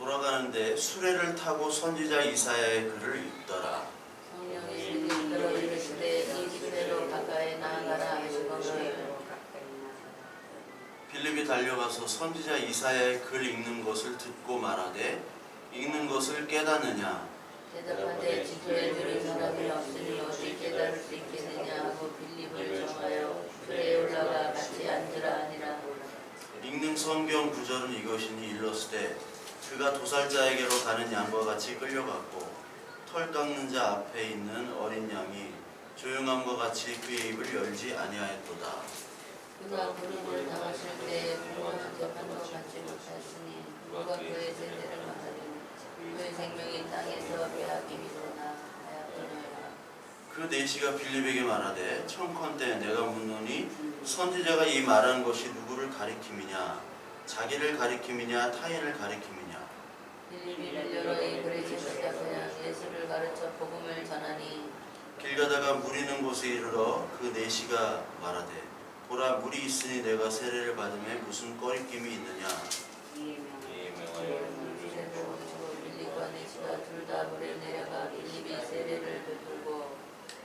돌아가는데 수레를 타고 선지자 이사야의 글을 읽더라. 성령이 이끌어 이르시되 이 수레로 가까이 나아가라 하시거늘. 빌립이 달려가서 선지자 이사야의 글 읽는 것을 듣고 말하되 읽는 것을 깨닫느냐. 대답하되 지도에 들은 사람이 없으니 어찌 깨달을 수 있겠느냐 하고 빌립을 정하여 수레에 올라가 같이 앉으라 하니라. 읽는 성경 구절은 이것이니 일러스되 그가 도살자에게로 가는 양과 같이 끌려갔고 털 깎는 자 앞에 있는 어린 양이 조용함과 같이 그의 입을 열지 아니하였도다. 그가 부름을 당하실 때에 부모한테 판도 받지 못하시니 누가 그의 세대를 말하리니 그의 생명이 땅에서 빼앗기미로나 하였거니와. 그 내시가 빌립에게 말하되 청컨대 내가 묻노니 선지자가 이 말한 것이 누구를 가리킴이냐 자기를 가리킴이냐 타인을 가리킴이냐. 빌립이 여러 글에 지었다 그냥 예수를 가르쳐 복음을 전하니 길 가다가 물 있는 곳에 이르러 그 내시가 말하되 보라 물이 있으니 내가 세례를 받음에 무슨 꺼리낌이 있느냐. 빌립과 내시가 둘 다 물에 내려가 빌립이 세례를 베풀고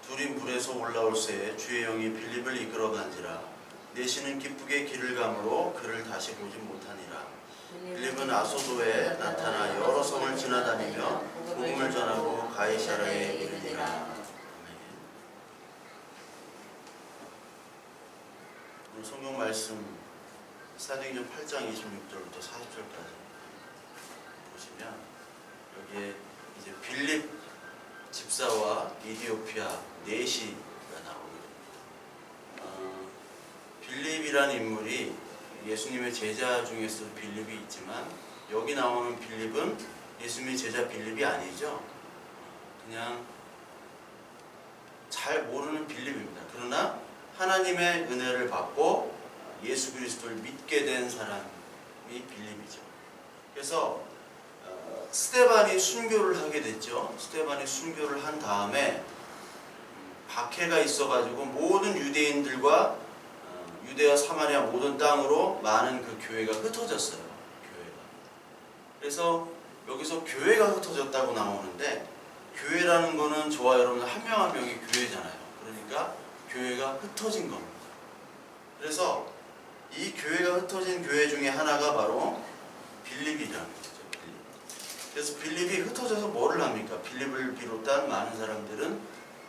둘이 물에서 올라올 새에 주의 영이 빌립을 이끌어간지라. 내시는 기쁘게 길을 가므로 그를 다시 보지 못하니라. 빌립은 아소도에 나타나 여러 성을 지나다니며 복음을 전하고 가이사라에 이르니라. 오늘 성경 말씀 사도행전 8장 26절부터 40절까지 보시면 여기에 이제 빌립 집사와 이디오피아 내시가 나오게 됩니다. 빌립이라는 인물이 예수님의 제자 중에서도 빌립이 있지만 여기 나오는 빌립은 예수님의 제자 빌립이 아니죠. 그냥 잘 모르는 빌립입니다. 그러나 하나님의 은혜를 받고 예수 그리스도를 믿게 된 사람이 빌립이죠. 그래서 스데반이 순교를 하게 됐죠. 스데반이 순교를 한 다음에 박해가 있어가지고 모든 유대인들과 유대와 사마리아 모든 땅으로 많은 그 교회가 흩어졌어요. 교회가. 그래서 여기서 교회가 흩어졌다고 나오는데 교회라는 거는 저와 여러분 한 명 한 명이 교회잖아요. 그러니까 교회가 흩어진 겁니다. 그래서 이 교회가 흩어진 교회 중에 하나가 바로 빌립이라는 거죠. 빌립. 그래서 빌립이 흩어져서 뭐를 합니까? 빌립을 비롯한 많은 사람들은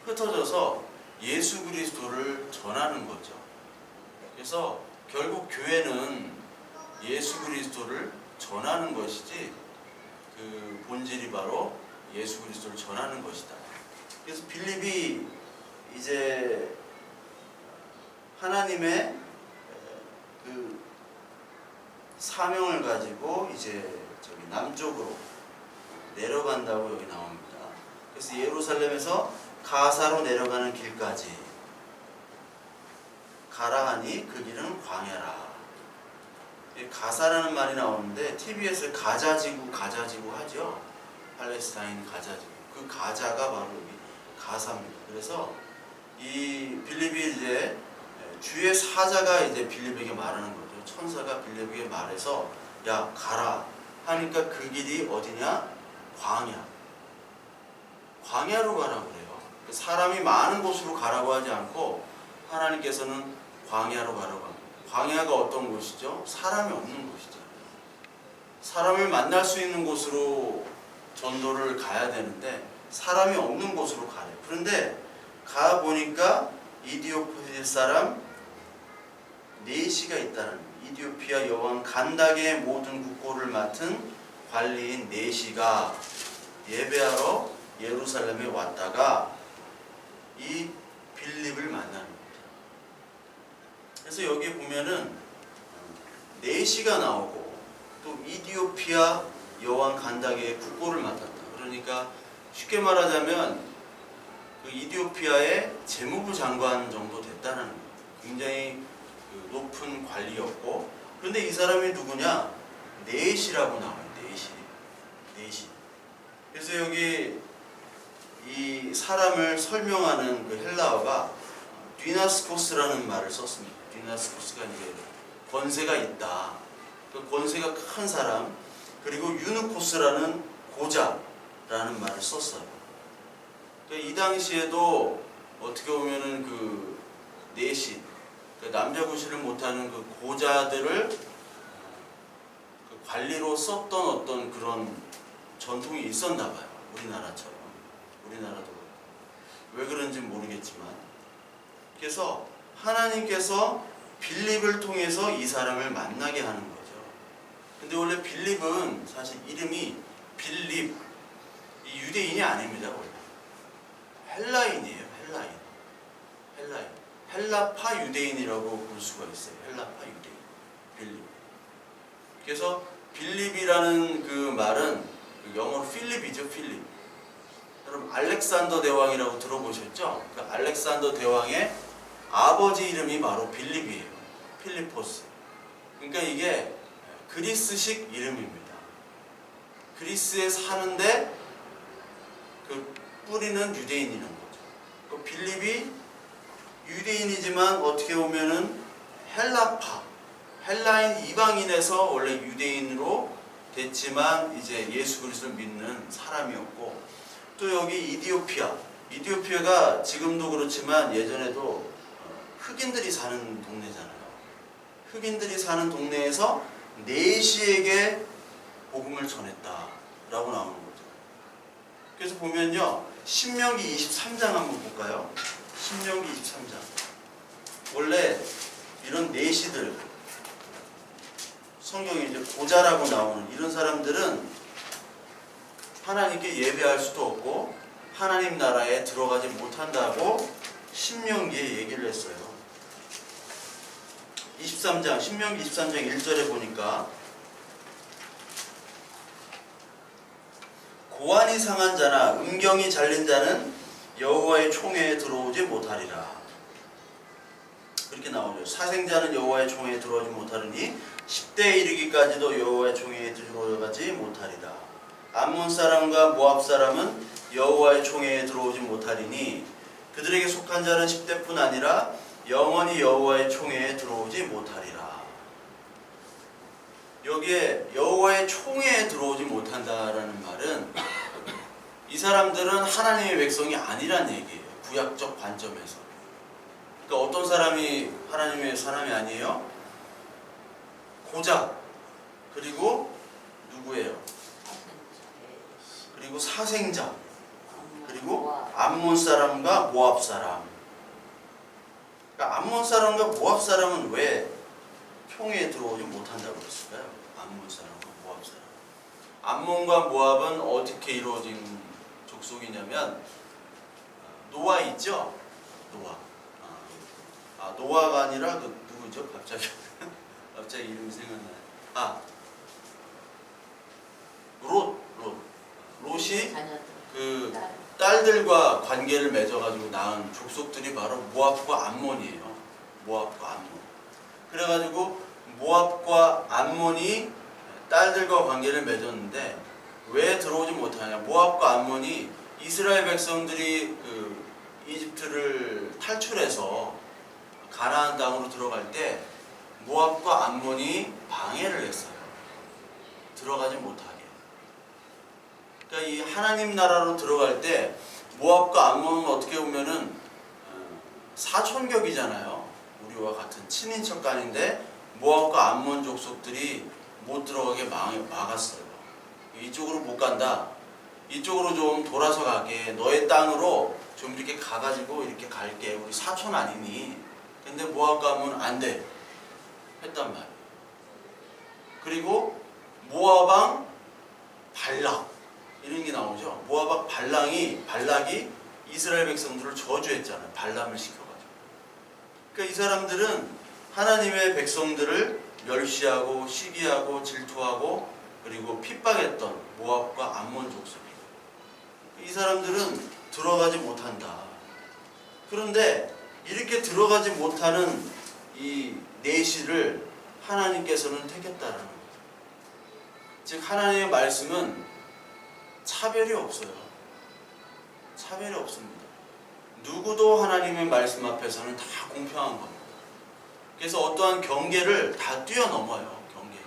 흩어져서 예수 그리스도를 전하는 거죠. 그래서 결국 교회는 예수 그리스도를 전하는 것이지 그 본질이 바로 예수 그리스도를 전하는 것이다. 그래서 빌립이 이제 하나님의 그 사명을 가지고 이제 저기 남쪽으로 내려간다고 여기 나옵니다. 그래서 예루살렘에서 가사로 내려가는 길까지 가라 하니 그 길은 광야라. 가사라는 말이 나오는데 TV에서 가자지구 하죠. 팔레스타인 가자지구. 그 가자가 바로 여기 가사입니다. 그래서 이 빌립이 이제 주의 사자가 이제 빌립에게 말하는 거죠. 천사가 빌립에게 말해서 야 가라 하니까 그 길이 어디냐? 광야로 가라고 그래요. 사람이 많은 곳으로 가라고 하지 않고 하나님께서는 광야로 가라고 합니다. 광야가 어떤 곳이죠? 사람이 없는 곳이죠. 사람을 만날 수 있는 곳으로 전도를 가야 되는데 사람이 없는 곳으로 가래요. 그런데 가보니까 이디오피아 사람 내시가 있다는, 이디오피아 여왕 간닥의 모든 국고를 맡은 관리인 내시가 예배하러 예루살렘에 왔다가 이 빌립을 만나는 겁니다. 그래서 여기 보면은 내시가 나오고 또 이디오피아 여왕 간닥의 국고를 맡았다. 그러니까 쉽게 말하자면 그 이디오피아의 재무부 장관 정도 됐다는 겁니다. 굉장히 그 높은 관리였고, 그런데 이 사람이 누구냐? 내시라고 나와요. 내시. 그래서 여기 이 사람을 설명하는 그 헬라어가 디나스코스라는 말을 썼습니다. 디나스코스가 이제 권세가 있다. 그 권세가 큰 사람, 그리고 유누코 필리포스라는 고자라는 말을 썼어요. 이 당시에도 어떻게 보면은 그 내시, 남자 구실을 못하는 그 고자들을 그 관리로 썼던 어떤 그런 전통이 있었나 봐요. 우리나라처럼. 우리나라도 왜 그런지 모르겠지만. 그래서 하나님께서 빌립을 통해서 이 사람을 만나게 하는 거죠. 근데 원래 빌립은 사실 이름이 빌립, 이 유대인이 아닙니다. 원래 헬라인이에요. 헬라인. 헬라파 유대인이라고 볼 수가 있어요. 헬라파 유대인. 빌립. 그래서 빌립이라는 그 말은 영어로 필립이죠. 필립. 여러분 알렉산더 대왕이라고 들어보셨죠? 그 알렉산더 대왕의 아버지 이름이 바로 빌립이에요. 필리포스. 그러니까 이게 그리스식 이름입니다. 그리스에 사는데 그 뿌리는 유대인이라는 거죠. 그 빌립이 유대인이지만 어떻게 보면은 헬라파, 헬라인 이방인에서 원래 유대인으로 됐지만 이제 예수 그리스도를 믿는 사람이었고, 또 여기 이디오피아가 지금도 그렇지만 예전에도 흑인들이 사는 동네잖아요. 흑인들이 사는 동네에서 내시에게 복음을 전했다라고 나오는 거죠. 그래서 보면요, 신명기 23장 한번 볼까요? 신명기 23장. 원래 이런 내시들, 성경에 이제 고자라고 나오는 이런 사람들은 하나님께 예배할 수도 없고 하나님 나라에 들어가지 못한다고 신명기에 얘기를 했어요. 23장, 신명기 23장 1절에 보니까 고안이 상한 자나 음경이 잘린 자는 여호와의 총회에 들어오지 못하리라. 그렇게 나오죠. 사생자는 여호와의 총회에 들어오지 못하리니 10대에 이르기까지도 여호와의 총회에 들어가지 못하리라. 암몬 사람과 모압 사람은 여호와의 총회에 들어오지 못하리니 그들에게 속한 자는 10대뿐 아니라 영원히 여호와의 총회에 들어오지 못하리라. 여기에 여호와의 총회에 들어오지 못한다라는 말은 이 사람들은 하나님의 백성이 아니란 얘기예요. 구약적 관점에서. 그러니까 어떤 사람이 하나님의 사람이 아니에요? 고자, 그리고 누구예요? 그리고 사생자, 그리고 암몬 사람과 모압 사람. 그러니까 암몬 사람과 모압 사람은 왜 총회에 들어오지 못한다고 그랬을까요? 암몬 사람과 모압 사람. 암몬과 모압은 어떻게 이루어진 족속이냐면 노아 있죠? 노아가 아니라 그 누구죠? 갑자기 이름이 생각나요. 롯이 그 딸들과 관계를 맺어가지고 낳은 족속들이 바로 모압과 암몬이에요. 모압과 암몬. 그래가지고 모압과 암몬이 딸들과 관계를 맺었는데 왜 들어오지 못하냐? 모압과 암몬이 이스라엘 백성들이 그 이집트를 탈출해서 가나안 땅으로 들어갈 때 모압과 암몬이 방해를 했어요. 들어가지 못하게. 그러니까 이 하나님 나라로 들어갈 때 모압과 암몬은 어떻게 보면은 사촌격이잖아요. 우리와 같은 친인척간인데 모압과 암몬 족속들이 못 들어가게 막았어요. 이쪽으로 못 간다. 이쪽으로 좀 돌아서 가게. 너의 땅으로 좀 이렇게 가가지고 이렇게 갈게. 우리 사촌 아니니. 근데 모압과 암몬은 안 돼. 했단 말이에요. 그리고 모압왕 발락 이런 게 나오죠. 모압왕 발락이 이스라엘 백성들을 저주했잖아요. 발람을 시켜가지고. 그러니까 이 사람들은 하나님의 백성들을 멸시하고 시기하고 질투하고 그리고 핍박했던 모압과 암몬 족속이에요. 이 사람들은 들어가지 못한다. 그런데 이렇게 들어가지 못하는 이 내시를 하나님께서는 택했다라는 거죠. 즉 하나님의 말씀은 차별이 없어요. 차별이 없습니다. 누구도 하나님의 말씀 앞에서는 다 공평한 겁니다. 그래서 어떠한 경계를 다 뛰어넘어요. 경계를.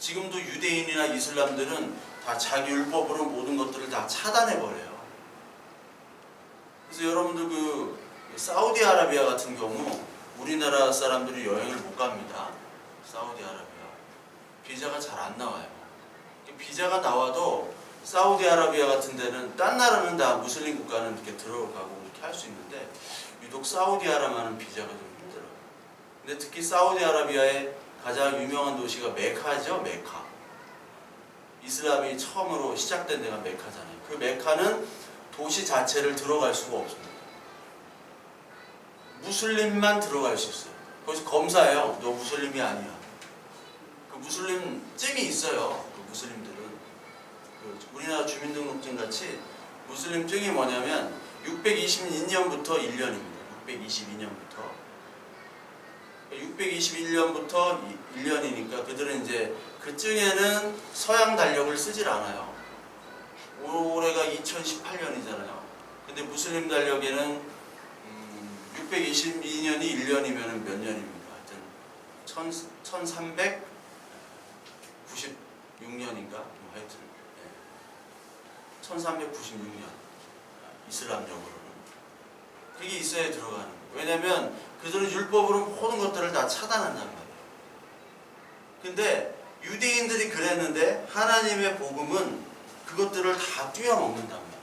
지금도 유대인이나 이슬람들은 다 자기 율법으로 모든 것들을 다 차단해버려요. 그래서 여러분들 그 사우디아라비아 같은 경우 우리나라 사람들이 여행을 못 갑니다. 사우디아라비아. 비자가 잘 안 나와요. 비자가 나와도 사우디아라비아 같은 데는 딴 나라는 다 무슬림 국가는 이렇게 들어가고 이렇게 할 수 있는데 유독 사우디아라비아는 비자가 좀 힘들어요. 근데 특히 사우디아라비아의 가장 유명한 도시가 메카죠. 메카. 이슬람이 처음으로 시작된 데가 메카잖아요. 그 메카는 도시 자체를 들어갈 수가 없습니다. 무슬림만 들어갈 수 있어요. 거기서 검사해요. 너 무슬림이 아니야. 그 무슬림 증이 있어요. 그 무슬림들은 그 우리나라 주민등록증 같이 무슬림 증이 뭐냐면 622년부터 1년입니다. 622년부터 621년부터 1년이니까 그들은 이제 그 증에는 서양 달력을 쓰질 않아요. 올해가 2018년이잖아요. 근데 무슬림 달력에는 622년이 1년이면 몇 년입니까? 하여튼 1396년인가? 하여튼 1396년 이슬람적으로는 그게 있어야 들어가는 거예요. 왜냐면 그들은 율법으로 모든 것들을 다 차단한단 말이에요. 근데 유대인들이 그랬는데 하나님의 복음은 그것들을 다 뛰어넘는단 말이에요.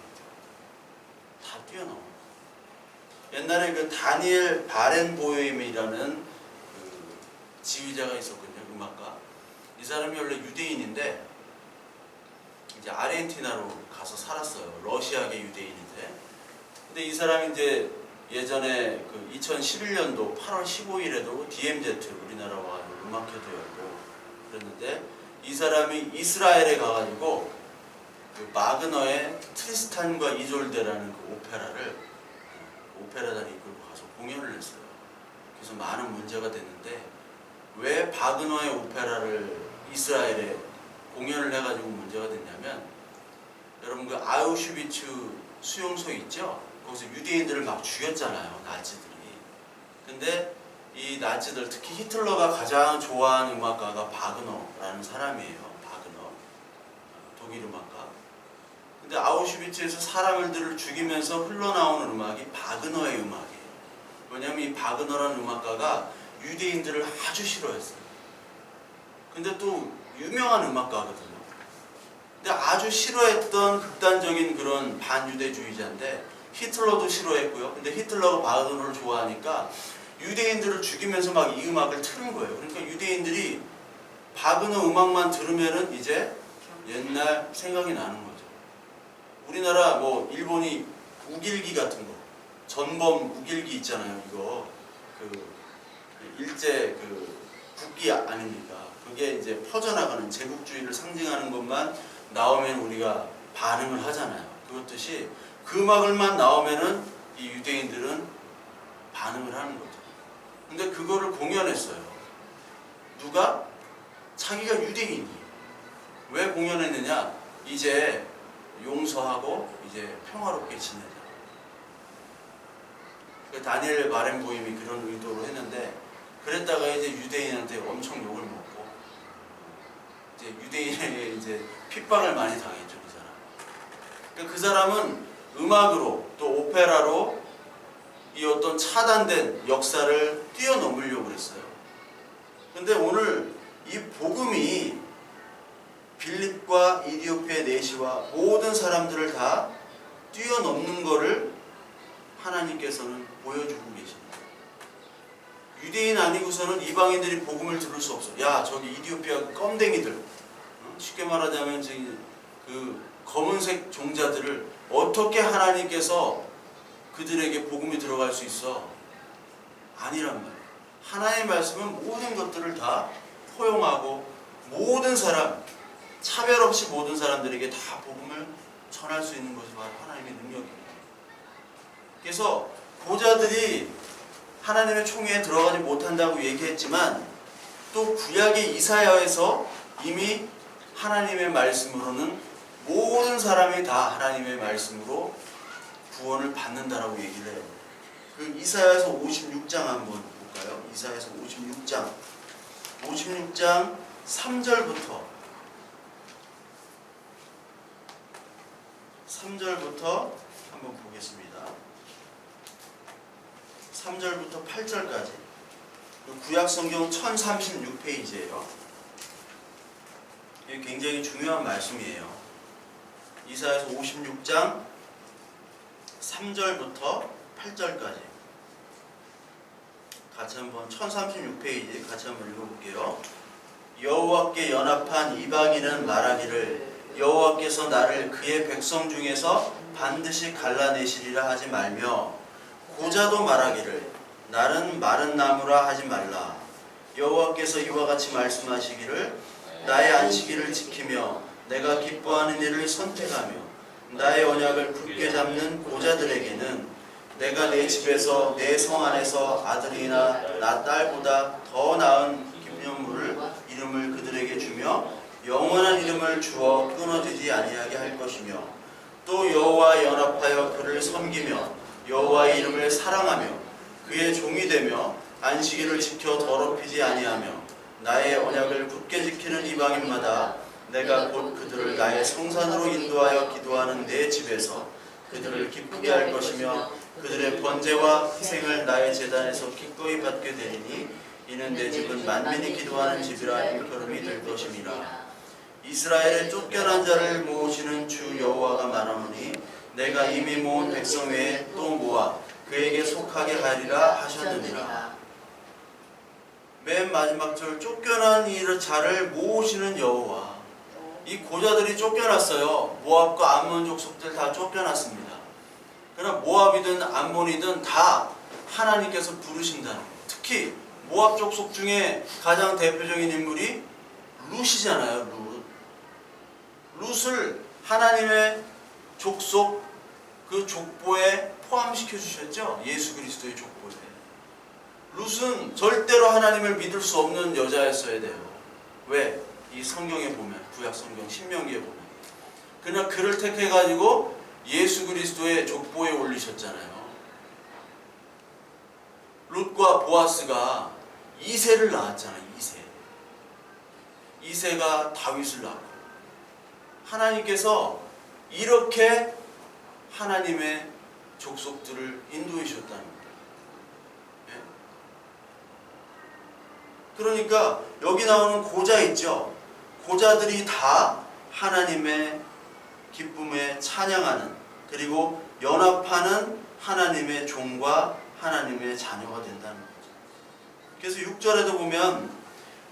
다 뛰어넘어요. 옛날에 그 다니엘 바렌보임이라는 그 지휘자가 있었거든요. 음악가. 이 사람이 원래 유대인인데 이제 아르헨티나로 가서 살았어요. 러시아계 유대인인데. 근데 이 사람이 이제 예전에 그 2011년도 8월 15일에도 DMZ 우리나라 와가지고 음악회도 열고 그랬는데 이 사람이 이스라엘에 가가지고 그 마그너의 트리스탄과 이졸데라는 그 오페라단을 이끌고 가서 공연을 했어요. 그래서 많은 문제가 됐는데 왜 바그너의 오페라를 이스라엘에 공연을 해가지고 문제가 됐냐면 여러분 그 아우슈비츠 수용소 있죠? 거기서 유대인들을 막 죽였잖아요. 나치들이. 근데 이 나치들 특히 히틀러가 가장 좋아하는 음악가가 바그너라는 사람이에요. 바그너. 독일 음악가. 근데 아우슈비츠에서 사람들을 죽이면서 흘러나오는 음악이 바그너의 음악이에요. 왜냐면 이 바그너라는 음악가가 유대인들을 아주 싫어했어요. 근데 또 유명한 음악가거든요. 근데 아주 싫어했던 극단적인 그런 반유대주의자인데 히틀러도 싫어했고요. 근데 히틀러가 바그너를 좋아하니까 유대인들을 죽이면서 막 이 음악을 틀은 거예요. 그러니까 유대인들이 바그너 음악만 들으면은 이제 옛날 생각이 나는 거죠. 우리나라 뭐 일본이 우길기 같은 거, 전범 우길기 있잖아요. 이거 그 일제 그 국기 아닙니까? 그게 이제 퍼져나가는 제국주의를 상징하는 것만 나오면 우리가 반응을 하잖아요. 그렇듯이 그 음악을만 나오면은 이 유대인들은 반응을 하는 거죠. 근데 그거를 공연했어요. 누가? 자기가 유대인이. 왜 공연했느냐? 이제 용서하고 이제 평화롭게 지내자. 다니엘 바렌보임이 그런 의도로 했는데 그랬다가 이제 유대인한테 엄청 욕을 먹고 이제 유대인에게 이제 핍박을 많이 당했죠. 그 사람. 그러니까 그 사람은 음악으로 또 오페라로 이 어떤 차단된 역사를 뛰어넘으려고 그랬어요. 근데 오늘 이 복음이 빌립과 이디오피아 내시와 모든 사람들을 다 뛰어넘는 것을 하나님께서는 보여주고 계십니다. 유대인 아니고서는 이방인들이 복음을 들을 수 없어. 야, 저기 이디오피아 껌댕이들, 쉽게 말하자면 저기 그 검은색 종자들을 어떻게 하나님께서 그들에게 복음이 들어갈 수 있어? 아니란 말이에요. 하나님의 말씀은 모든 것들을 다 포용하고 모든 사람, 차별 없이 모든 사람들에게 다 복음을 전할 수 있는 것이 바로 하나님의 능력입니다. 그래서 고자들이 하나님의 총회에 들어가지 못한다고 얘기했지만 또 구약의 이사야에서 이미 하나님의 말씀으로는 모든 사람이 다 하나님의 말씀으로 구원을 받는다라고 얘기를 해요. 그 이사야서 56장 한번 볼까요? 이사야서 56장 3절부터 한번 보겠습니다. 3절부터 8절까지 구약성경 1036페이지예요. 이게 굉장히 중요한 말씀이에요. 이사야서 56장 3절부터 8절까지 같이 한번 1036페이지 같이 한번 읽어볼게요. 여호와께 연합한 이방인은 말하기를 여호와께서 나를 그의 백성 중에서 반드시 갈라내시리라 하지 말며 고자도 말하기를 나는 마른 나무라 하지 말라. 여호와께서 이와 같이 말씀하시기를 나의 안식일을 지키며 내가 기뻐하는 일을 선택하며 나의 언약을 굳게 잡는 고자들에게는 내가 내 집에서 내 성 안에서 아들이나 나 딸보다 더 나은 기념물을 이름을 그들에게 주며 영원한 이름을 주어 끊어지지 아니하게 할 것이며 또 여호와 연합하여 그를 섬기며 여호와의 이름을 사랑하며 그의 종이 되며 안식일을 지켜 더럽히지 아니하며 나의 언약을 굳게 지키는 이방인마다 내가 곧 그들을 나의 성산으로 인도하여 기도하는 내 집에서 그들을 기쁘게 할 것이며 그들의 번제와 희생을 나의 제단에서 기꺼이 받게 되리니 이는 내 집은 만민이 기도하는 집이라 일컬음이 될 것임이라. 이스라엘의 쫓겨난 자를 모으시는 주 여호와가 말하노니 내가 이미 모은 백성 외에 또 모아 그에게 속하게 하리라 하셨느니라. 맨 마지막 절 쫓겨난 자를 모으시는 여호와. 이 고자들이 쫓겨났어요. 모압과 암몬 족속들 다 쫓겨났습니다. 그러나 모압이든 암몬이든 다 하나님께서 부르신다는 거예요. 특히 모압 족속 중에 가장 대표적인 인물이 룻이잖아요. 룻을 하나님의 족속 그 족보에 포함시켜 주셨죠. 예수 그리스도의 족보에. 룻은 절대로 하나님을 믿을 수 없는 여자였어야 돼요. 왜? 이 성경에 보면 구약 성경 신명기에 보면 그러나 그를 택해 가지고 예수 그리스도의 족보에 올리셨잖아요. 룻과 보아스가 이새를 낳았잖아요. 이새가 다윗을 낳고 하나님께서 이렇게 하나님의 족속들을 인도해 주셨다는 거예요. 예? 그러니까 여기 나오는 고자 있죠. 고자들이 다 하나님의 기쁨에 찬양하는 그리고 연합하는 하나님의 종과 하나님의 자녀가 된다는 거죠. 그래서 6절에도 보면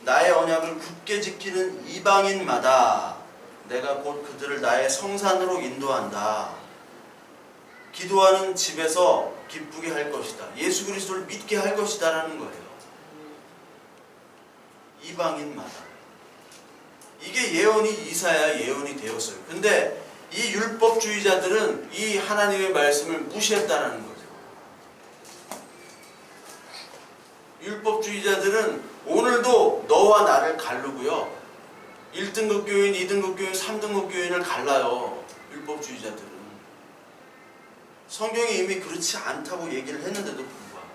나의 언약을 굳게 지키는 이방인마다 내가 곧 그들을 나의 성산으로 인도한다. 기도하는 집에서 기쁘게 할 것이다. 예수 그리스도를 믿게 할 것이다 라는 거예요. 이방인마다. 이게 예언이 이사야 예언이 되었어요. 근데 이 율법주의자들은 이 하나님의 말씀을 무시했다라는 거죠. 율법주의자들은 오늘도 너와 나를 가르고요. 1등급 교인, 2등급 교인, 3등급 교인을 갈라요. 율법주의자들은. 성경이 이미 그렇지 않다고 얘기를 했는데도 불구하고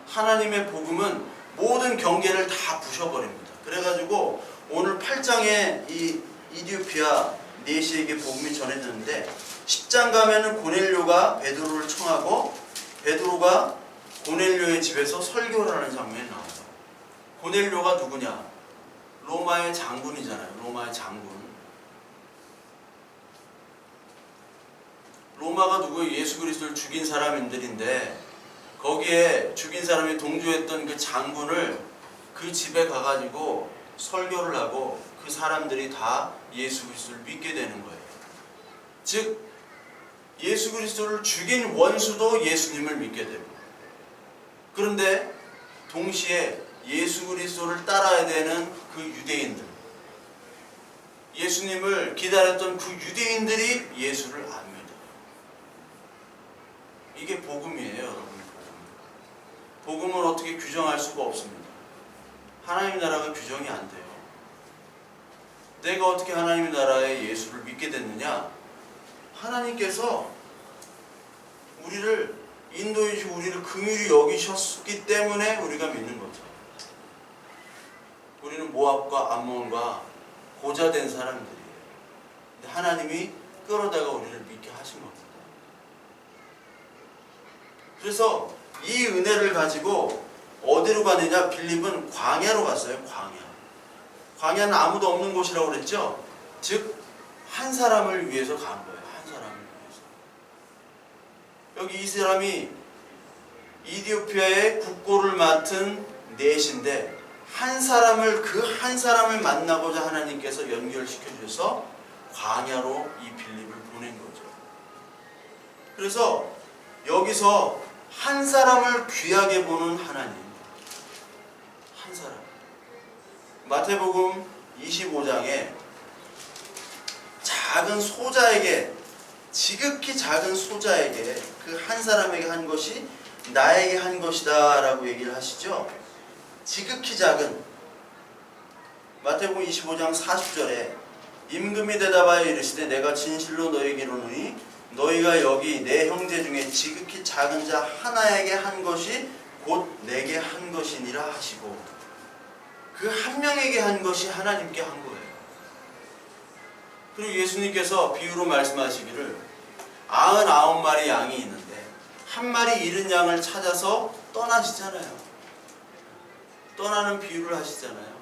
하나님의 복음은 모든 경계를 다 부셔버립니다. 그래가지고 오늘 8장에 이 이디오피아 네시에게 복음이 전해졌는데 10장 가면은 고넬료가 베드로를 청하고 베드로가 고넬료의 집에서 설교를 하는 장면이 나와요. 고넬료가 누구냐? 로마의 장군이잖아요. 로마의 장군. 로마가 누구예요? 예수 그리스도를 죽인 사람들인데 거기에 죽인 사람이 동조했던 그 장군을 그 집에 가가지고 설교를 하고 그 사람들이 다 예수 그리스도를 믿게 되는 거예요. 즉 예수 그리스도를 죽인 원수도 예수님을 믿게 되고 그런데 동시에 예수 그리스도를 따라야 되는 그 유대인들 예수님을 기다렸던 그 유대인들이 예수를 안 믿어요. 이게 복음이에요, 여러분. 복음을 어떻게 규정할 수가 없습니다. 하나님 나라가 규정이 안 돼요. 내가 어떻게 하나님 나라의 예수를 믿게 됐느냐? 하나님께서 우리를 인도해 주시고 우리를 긍휼히 여기셨기 때문에 우리가 믿는 거죠. 우리는 모압과 암몬과 고자된 사람들이에요. 근데 하나님이 끌어다가 우리를 믿게 하신 겁니다. 그래서 이 은혜를 가지고 어디로 가느냐? 빌립은 광야로 갔어요. 광야는 아무도 없는 곳이라고 그랬죠. 즉 한 사람을 위해서 간 거예요. 한 사람을 위해서. 여기 이 사람이 이디오피아의 국고를 맡은 넷인데 그 한 사람을 만나고자 하나님께서 연결시켜 주셔서 광야로 이 빌립을 보낸 거죠. 그래서 여기서 한 사람을 귀하게 보는 하나님, 한 사람. 마태복음 25장에 작은 소자에게, 지극히 작은 소자에게 그 한 사람에게 한 것이 나에게 한 것이다 라고 얘기를 하시죠. 지극히 작은. 마태복음 25장 40절에 임금이 대답하여 이르시되 내가 진실로 너희에게 이르노니 너희가 여기 내 형제 중에 지극히 작은 자 하나에게 한 것이 곧 내게 한 것이니라 하시고, 그 한 명에게 한 것이 하나님께 한 거예요. 그리고 예수님께서 비유로 말씀하시기를 99마리 양이 있는데 한 마리 잃은 양을 찾아서 떠나시잖아요. 떠나는 비유를 하시잖아요.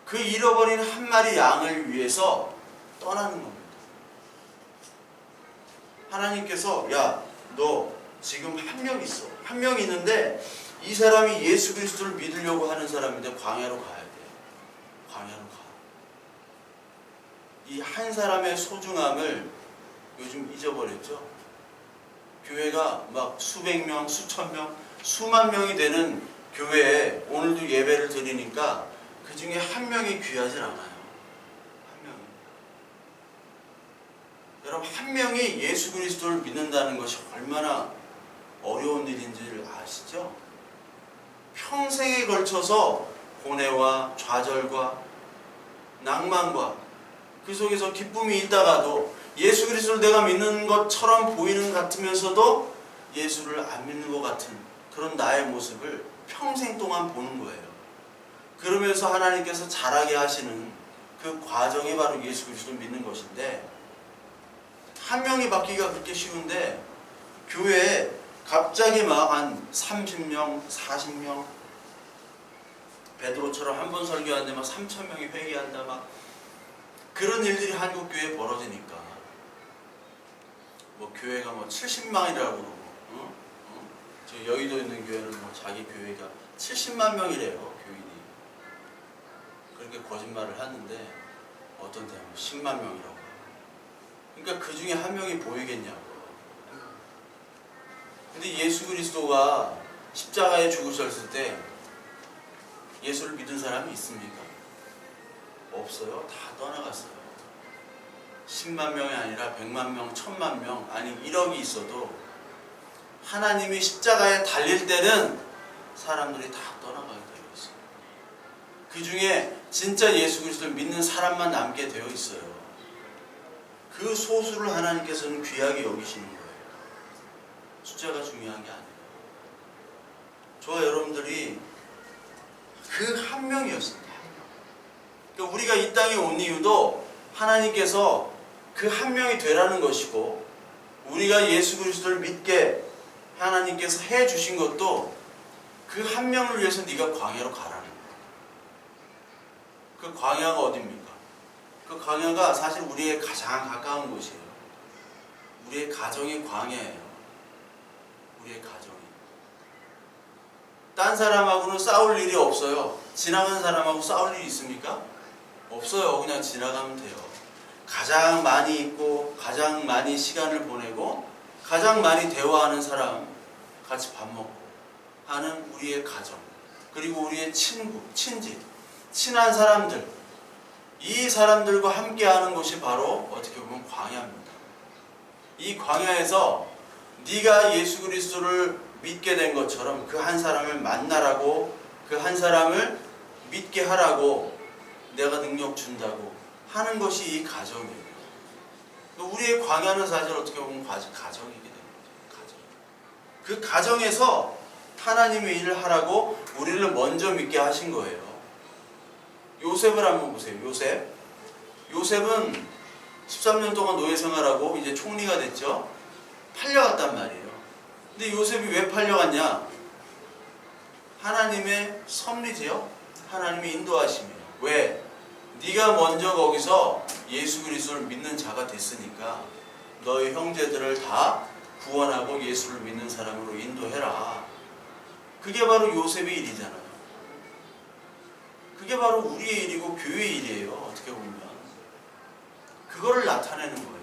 그 잃어버린 한 마리 양을 위해서 떠나는 겁니다. 하나님께서 야, 너 지금 한 명 있어. 한 명 있는데 이 사람이 예수 그리스도를 믿으려고 하는 사람인데 광야로 가야 돼. 광야로 가. 이 한 사람의 소중함을 요즘 잊어버렸죠. 교회가 막 수백 명, 수천 명, 수만 명이 되는 교회에 오늘도 예배를 드리니까 그 중에 한 명이 귀하지 않아요. 한 명이. 여러분, 한 명이 예수 그리스도를 믿는다는 것이 얼마나 어려운 일인지를 아시죠? 평생에 걸쳐서 고뇌와 좌절과 낭만과 그 속에서 기쁨이 있다가도 예수 그리스도를 내가 믿는 것처럼 보이는 것 같으면서도 예수를 안 믿는 것 같은 그런 나의 모습을 평생 동안 보는 거예요. 그러면서 하나님께서 자라게 하시는 그 과정이 바로 예수 그리스도를 믿는 것인데, 한 명이 바뀌기가 그렇게 쉬운데 교회에 갑자기 막 한 30명, 40명, 베드로처럼 한 번 설교하는데 막 3,000명이 회개한다, 막 그런 일들이 한국 교회에 벌어지니까 뭐 교회가 뭐 70만이라고 그러고, 저 여의도에 있는 교회는 뭐 자기 교회가 70만 명이래요, 교인이. 그렇게 거짓말을 하는데 어떤 데는 10만 명이라고. 그러니까 그 중에 한 명이 보이겠냐고. 근데 예수 그리스도가 십자가에 죽으셨을 때 예수를 믿은 사람이 있습니까? 없어요. 다 떠나갔어요. 10만 명이 아니라 100만 명, 1000만 명, 아니 1억이 있어도 하나님이 십자가에 달릴 때는 사람들이 다 떠나가게 되어 있어요. 그 중에 진짜 예수 그리스도를 믿는 사람만 남게 되어 있어요. 그 소수를 하나님께서는 귀하게 여기시는 거예요. 숫자가 중요한 게 아니에요. 저와 여러분들이 그 한 명이었습니다. 그러니까 우리가 이 땅에 온 이유도 하나님께서 그 한 명이 되라는 것이고, 우리가 예수 그리스도를 믿게 하나님께서 해주신 것도 그 한 명을 위해서 네가 광야로 가라는 거예요. 그 광야가 어딥니까? 그 광야가 사실 우리의 가장 가까운 곳이에요. 우리의 가정이 광야예요. 우리의 가정이. 딴 사람하고는 싸울 일이 없어요. 지나간 사람하고 싸울 일이 있습니까? 없어요. 그냥 지나가면 돼요. 가장 많이 있고 가장 많이 시간을 보내고 가장 많이 대화하는 사람, 같이 밥 먹고 하는 우리의 가정, 그리고 우리의 친구, 친지, 친한 사람들, 이 사람들과 함께하는 곳이 바로 어떻게 보면 광야입니다. 이 광야에서 네가 예수 그리스도를 믿게 된 것처럼 그 한 사람을 만나라고, 그 한 사람을 믿게 하라고 내가 능력 준다고 하는 것이 이 가정이에요. 우리의 광야는 사실 어떻게 보면 가정이게 됩니다. 가정. 그 가정에서 하나님의 일을 하라고 우리를 먼저 믿게 하신 거예요. 요셉을 한번 보세요. 요셉은 13년 동안 노예 생활하고 이제 총리가 됐죠. 팔려갔단 말이에요. 근데 요셉이 왜 팔려갔냐? 하나님의 섭리지요. 하나님의 인도하심이에요. 왜? 네가 먼저 거기서 예수 그리스도를 믿는 자가 됐으니까 너의 형제들을 다 구원하고 예수를 믿는 사람으로 인도해라. 그게 바로 요셉의 일이잖아요. 그게 바로 우리의 일이고 교회의 일이에요. 어떻게 보면. 그거를 나타내는 거예요.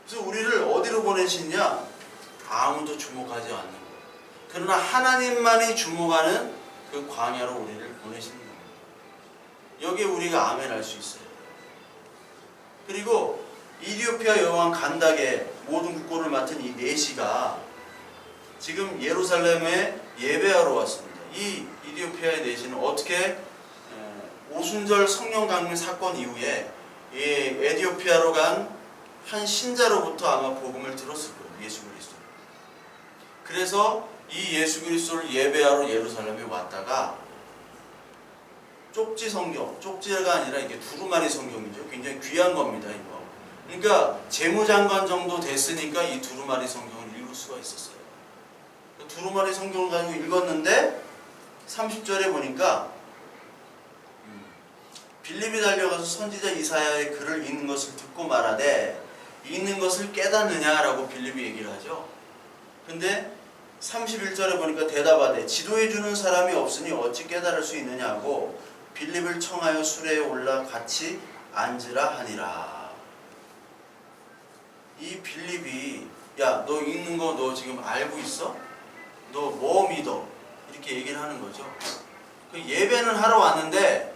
그래서 우리를 어디로 보내시냐? 아무도 주목하지 않는 거예요. 그러나 하나님만이 주목하는 그 광야로 우리를 보내시는 거예요. 여기에 우리가 아멘 할 수 있어요. 그리고 이디오피아 여왕 간닥의 모든 국고를 맡은 이 내시가 지금 예루살렘에 예배하러 왔습니다. 이 이디오피아의 내시는 어떻게 오순절 성령 강림 사건 이후에 이 에티오피아로 간 한 신자로부터 아마 복음을 들었을 거예요. 예수 그리스도. 그래서 이 예수 그리스도를 예배하러 예루살렘에 왔다가 쪽지 성경, 쪽지가 아니라 이게 두루마리 성경이죠. 굉장히 귀한 겁니다, 이거. 그러니까 재무장관 정도 됐으니까 이 두루마리 성경을 읽을 수가 있었어요. 두루마리 성경을 가지고 읽었는데 30절에 보니까 빌립이 달려가서 선지자 이사야의 글을 읽는 것을 듣고 말하되 읽는 것을 깨닫느냐라고 빌립이 얘기를 하죠. 근데 31절에 보니까 대답하되 지도해주는 사람이 없으니 어찌 깨달을 수 있느냐고 빌립을 청하여 수레에 올라 같이 앉으라 하니라. 이 빌립이 야, 너 읽는 거 너 지금 알고 있어? 너 뭐 믿어? 이렇게 얘기를 하는 거죠. 예배는 하러 왔는데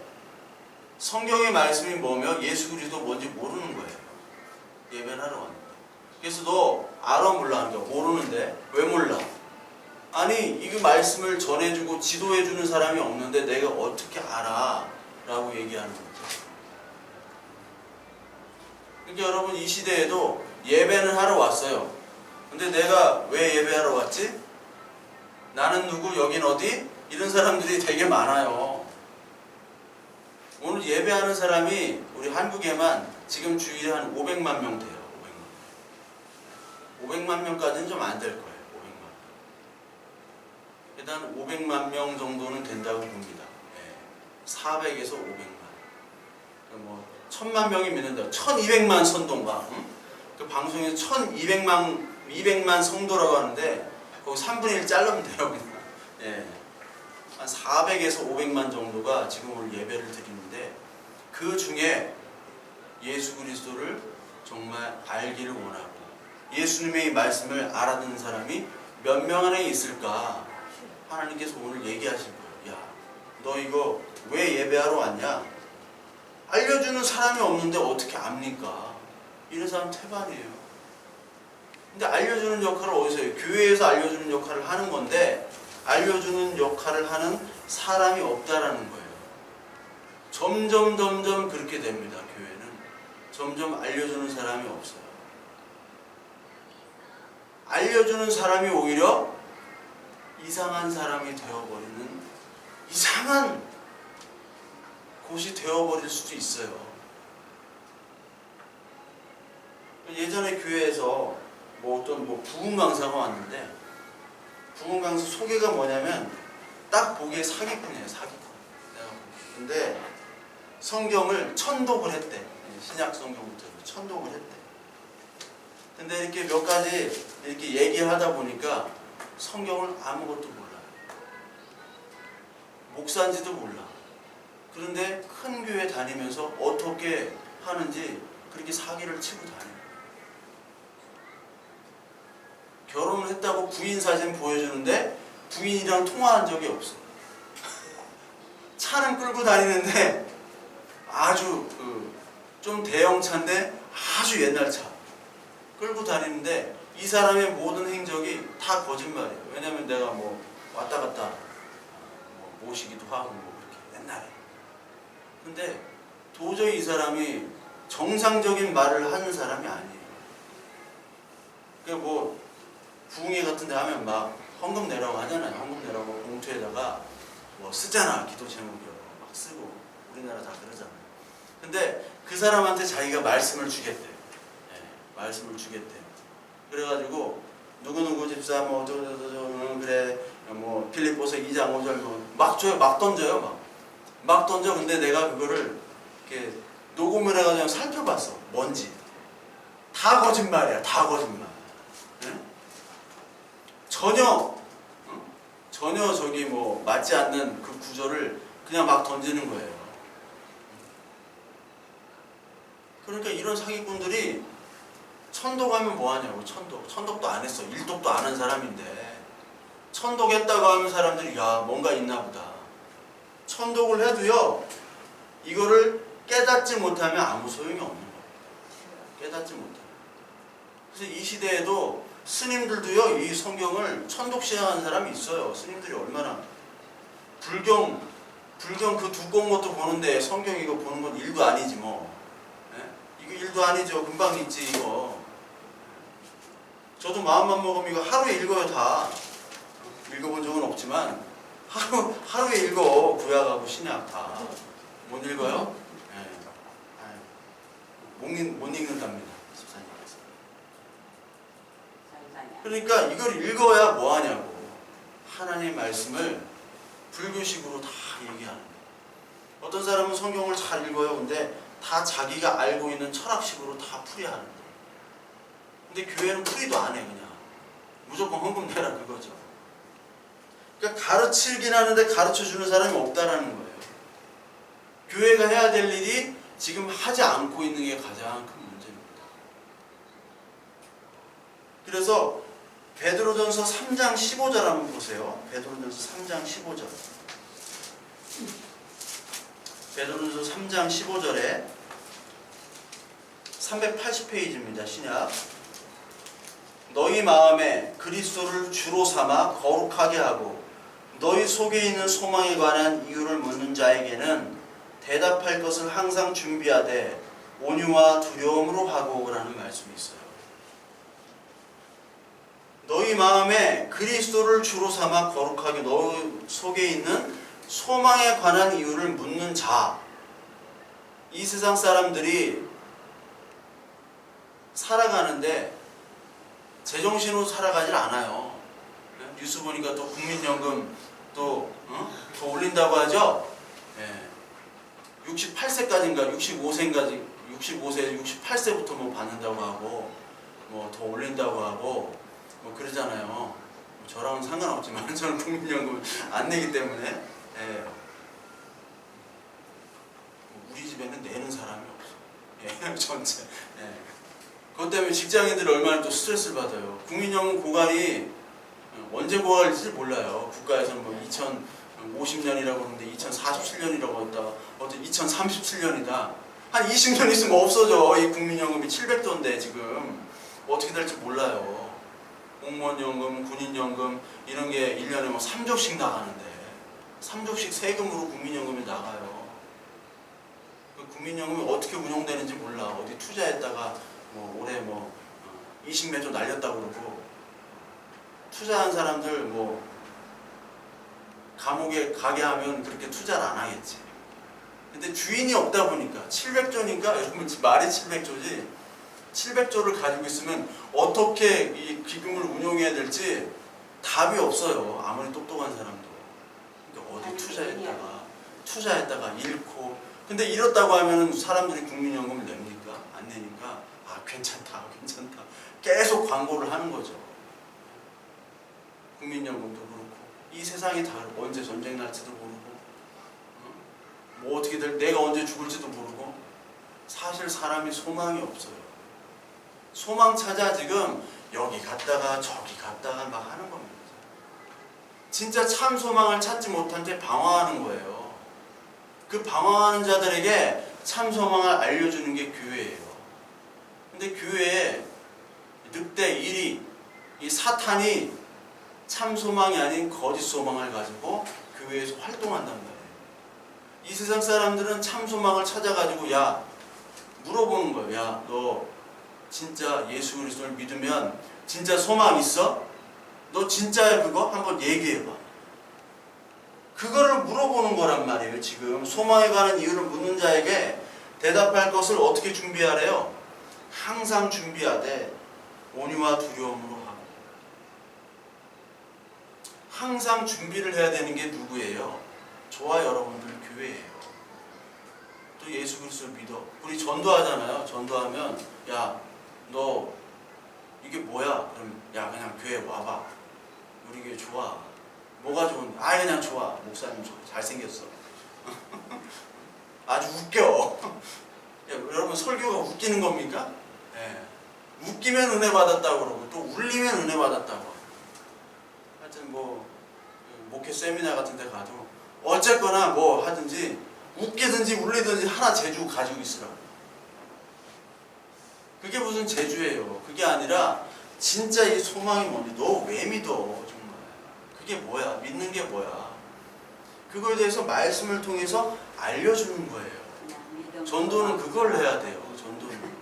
성경의 말씀이 뭐며 예수 그리스도 뭔지 모르는 거예요. 예배는 하러 왔는데. 그래서 너 알아 몰라 하니까 모르는데 왜 몰라? 아니 이 말씀을 전해주고 지도해주는 사람이 없는데 내가 어떻게 알아? 라고 얘기하는 거죠. 그러니까 여러분 이 시대에도 예배는 하러 왔어요. 근데 내가 왜 예배하러 왔지? 나는 누구? 여긴 어디? 이런 사람들이 되게 많아요. 오늘 예배하는 사람이 우리 한국에만 지금 주일에 한 500만 명 돼요. 500만 명까지는 좀 안 될 거예요. 500만. 일단 500만 명 정도는 된다고 봅니다. 400에서 500만. 뭐 1000만 명이 믿는다. 1200만 선동가. 그 방송에서 200만 성도라고 하는데 거기 3분의 1 자르면 돼요. 그냥. 한 400에서 500만 정도가 지금 오늘 예배를 드리는데 그 중에 예수 그리스도를 정말 알기를 원하고 예수님의 말씀을 알아듣는 사람이 몇 명 안에 있을까? 하나님께서 오늘 얘기하실 거예요. 야, 너 이거 왜 예배하러 왔냐? 알려주는 사람이 없는데 어떻게 압니까? 이런 사람 태반이에요. 근데 알려주는 역할을 어디서 해요? 교회에서 알려주는 역할을 하는 건데 알려주는 역할을 하는 사람이 없다라는 거예요. 점점 그렇게 됩니다. 교회는 점점 알려주는 사람이 없어요. 알려주는 사람이 오히려 이상한 사람이 되어버리는 이상한 곳이 되어버릴 수도 있어요. 예전에 교회에서 어떤 부흥 강사가 왔는데 부흥 강사 소개가 뭐냐면 딱 보기에 사기꾼이에요. 사기꾼. 근데 성경을 천독을 했대. 신약 성경부터 천독을 했대. 근데 이렇게 몇 가지 이렇게 얘기를 하다 보니까 성경을 아무것도 몰라요. 목사인지도 몰라. 그런데 큰 교회 다니면서 어떻게 하는지 그렇게 사기를 치고 다녀요. 결혼을 했다고 부인 사진 보여주는데 부인이랑 통화한 적이 없어. 차는 끌고 다니는데 아주 좀 대형차인데 아주 옛날 차 끌고 다니는데 이 사람의 모든 행적이 다 거짓말이에요. 왜냐면 내가 왔다 갔다 모시기도 하고 그렇게 옛날에. 근데 도저히 이 사람이 정상적인 말을 하는 사람이 아니에요. 그러니까 부흥회 같은 데 하면 막 헌금 내라고 하잖아요. 헌금 내라고 봉투에다가 쓰잖아. 기도 제목이요. 막 쓰고 우리나라 다 그러잖아요. 근데 그 사람한테 자기가 말씀을 주겠대요. 말씀을 주겠대요. 그래가지고 누구누구 집사 뭐 어쩌고저쩌고 그래 뭐 빌립보서 2장 5절 막 줘요. 막 던져요. 막 던져. 근데 내가 그거를 이렇게 녹음을 해가지고 그냥 살펴봤어. 뭔지. 다 거짓말이야. 다 거짓말. 네? 전혀 저기 뭐 맞지 않는 그 구절을 그냥 막 던지는 거예요. 그러니까 이런 사기꾼들이 천독하면 뭐하냐고. 천독도 안 했어. 일독도 안 한 사람인데 천독했다고 하면 사람들이 야 뭔가 있나 보다. 천독을 해도요 이거를 깨닫지 못하면 아무 소용이 없는 거예요. 깨닫지 못하면. 그래서 이 시대에도 스님들도요 이 성경을 천독 시행하는 사람이 있어요. 스님들이 얼마나 불경 그 두꺼운 것도 보는데 성경 이거 보는 건 일도 아니지 뭐. 이거 일도 아니죠. 금방 읽지 이거. 저도 마음만 먹으면 이거 하루에 읽어요 다. 읽어본 적은 없지만 하루에 읽어. 구약하고 신약 다. 못 읽어요? 못 읽는답니다. 집사님께서. 그러니까 이걸 읽어야 뭐하냐고. 하나님의 말씀을 불교식으로 다 얘기하는 거예요. 어떤 사람은 성경을 잘 읽어요. 근데 다 자기가 알고 있는 철학식으로 다 풀이하는 거예요. 근데 교회는 풀이도 안 해. 그냥 무조건 헌금 내라 그거죠. 그러니까 가르치긴 하는데 가르쳐주는 사람이 없다라는 거예요. 교회가 해야 될 일이 지금 하지 않고 있는 게 가장 큰 문제입니다. 그래서 베드로전서 3장 15절 한번 보세요. 베드로전서 3장 15절. 베드로전서 3장 15절에 380페이지입니다. 신약. 너희 마음에 그리스도를 주로 삼아 거룩하게 하고 너희 속에 있는 소망에 관한 이유를 묻는 자에게는 대답할 것을 항상 준비하되 온유와 두려움으로 하고 라는 말씀이 있어요. 너희 마음에 그리스도를 주로 삼아 거룩하게 너희 속에 있는 소망에 관한 이유를 묻는 자. 이 세상 사람들이 살아가는데 제정신으로 살아가질 않아요. 뉴스 보니까 또 국민연금 또 더 올린다고 하죠. 68세까지인가 65세인가지 65세 68세부터 뭐 받는다고 하고 뭐 더 올린다고 하고 뭐 그러잖아요. 저랑은 상관없지만 저는 국민연금 안 내기 때문에 우리 집에는 내는 사람이 없어. 전체. 그것 때문에 직장인들이 얼마나 또 스트레스를 받아요. 국민연금 고갈이 언제 고갈일지 몰라요. 국가에서는 뭐 2050년이라고 하는데 2047년이라고 했다가 어떤 2037년이다. 한 20년 있으면 없어져. 이 국민연금이 700조인데 지금 어떻게 될지 몰라요. 공무원연금, 군인연금 이런 게 1년에 뭐 3조씩 나가는데 3조씩 세금으로 국민연금이 나가요. 그 국민연금이 어떻게 운영되는지 몰라. 어디 투자했다가 뭐 올해 뭐 20몇 조 날렸다고 그러고 투자한 사람들 뭐 감옥에 가게 하면 그렇게 투자를 안 하겠지. 근데 주인이 없다 보니까 700조니까 여러분 말이 700조지 700조를 가지고 있으면 어떻게 이 기금을 운용해야 될지 답이 없어요. 아무리 똑똑한 사람도. 그러니까 어디 투자했다가 잃고 근데 잃었다고 하면 사람들이 국민연금을 냅니까? 안 내니까 아 괜찮다 계속 광고를 하는 거죠. 국민연금도 그렇고 이 세상이 다 언제 전쟁 날지도 모르고 뭐 어떻게 내가 언제 죽을지도 모르고 사실 사람이 소망이 없어요. 소망 찾아 지금 여기 갔다가 저기 갔다가 막 하는 겁니다. 진짜 참 소망을 찾지 못한 채 방황하는 거예요. 그 방황하는 자들에게 참 소망을 알려주는 게 교회예요. 근데 교회에 늑대 1위 이 사탄이 참 소망이 아닌 거짓 소망을 가지고 교회에서 활동한단 말이에요. 이 세상 사람들은 참 소망을 찾아가지고 야 물어보는 거예요. 야 너 진짜 예수 그리스도를 믿으면 진짜 소망 있어? 너 진짜야 그거? 한번 얘기해봐. 그거를 물어보는 거란 말이에요. 지금 소망에 관한 이유를 묻는 자에게 대답할 것을 어떻게 준비하래요? 항상 준비하되 온유와 두려움으로 하고. 항상 준비를 해야 되는 게 누구예요? 저와 여러분들 교회예요. 또 예수 그리스도를 믿어. 우리 전도하잖아요. 전도하면 야, 너 이게 뭐야? 그럼 야, 그냥 교회 와봐. 우리 교회 좋아. 뭐가 좋은데? 아, 그냥 좋아. 목사님 좋아. 잘생겼어. 아주 웃겨. 야, 여러분 설교가 웃기는 겁니까? 네. 웃기면 은혜 받았다고 그러고 또 울리면 은혜 받았다고. 하여튼 뭐 목회 세미나 같은 데 가도 어쨌거나 뭐 하든지 웃기든지 울리든지 하나 재주 가지고 있으라고. 그게 무슨 재주예요. 그게 아니라 진짜 이 소망이 뭔지 너 왜 믿어 정말. 그게 뭐야. 믿는 게 뭐야. 그거에 대해서 말씀을 통해서 알려주는 거예요. 전도는 그걸 해야 돼요. 전도는.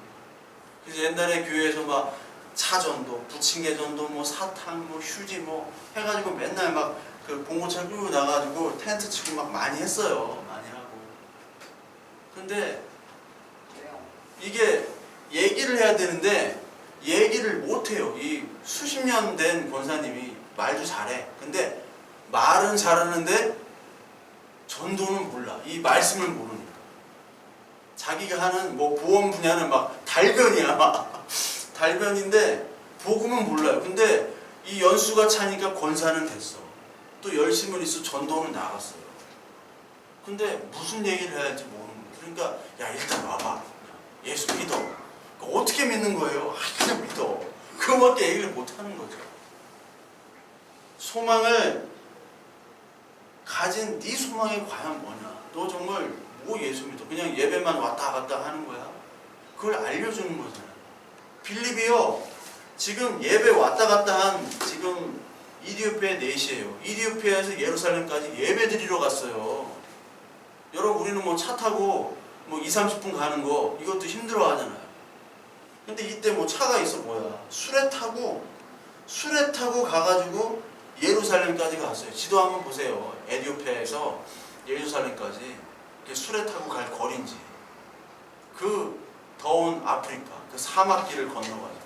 그래서 옛날에 교회에서 막 차전도, 부침개 전도, 뭐 사탕, 뭐 휴지 뭐 해가지고 맨날 막 그 봉고차 끌고 나가지고 텐트 치고 막 많이 했어요. 많이 하고. 근데 이게 얘기를 해야 되는데 얘기를 못해요. 이 수십 년 된 권사님이 말도 잘해. 근데 말은 잘하는데 전도는 몰라. 이 말씀을 모르니까. 자기가 하는 뭐 보험 분야는 막 달변이야. 달변인데 복음은 몰라요. 근데 이 연수가 차니까 권사는 됐어. 또 열심을 있어 전도는 나갔어요. 근데 무슨 얘기를 해야 할지 모르는 거예요. 그러니까 야 일단 와봐. 예수 믿어. 어떻게 믿는 거예요? 그냥 믿어. 그거밖에 얘기를 못하는 거죠. 소망을 가진 네 소망이 과연 뭐냐? 너 정말 뭐 예수 믿어? 그냥 예배만 왔다 갔다 하는 거야? 그걸 알려주는 거잖아요. 빌립이요. 지금 예배 왔다 갔다 한 지금 이디오피아 4시예요. 이디오피아에서 예루살렘까지 예배 드리러 갔어요. 여러분 우리는 뭐 차 타고 뭐 2-30분 가는 거 이것도 힘들어 하잖아요. 근데 이때 뭐 차가 있어 뭐야. 수레 타고 가가지고 예루살렘까지 갔어요. 지도 한번 보세요. 에티오피아에서 예루살렘까지 수레 타고 갈 거리인지. 그 더운 아프리카, 그 사막길을 건너가지고.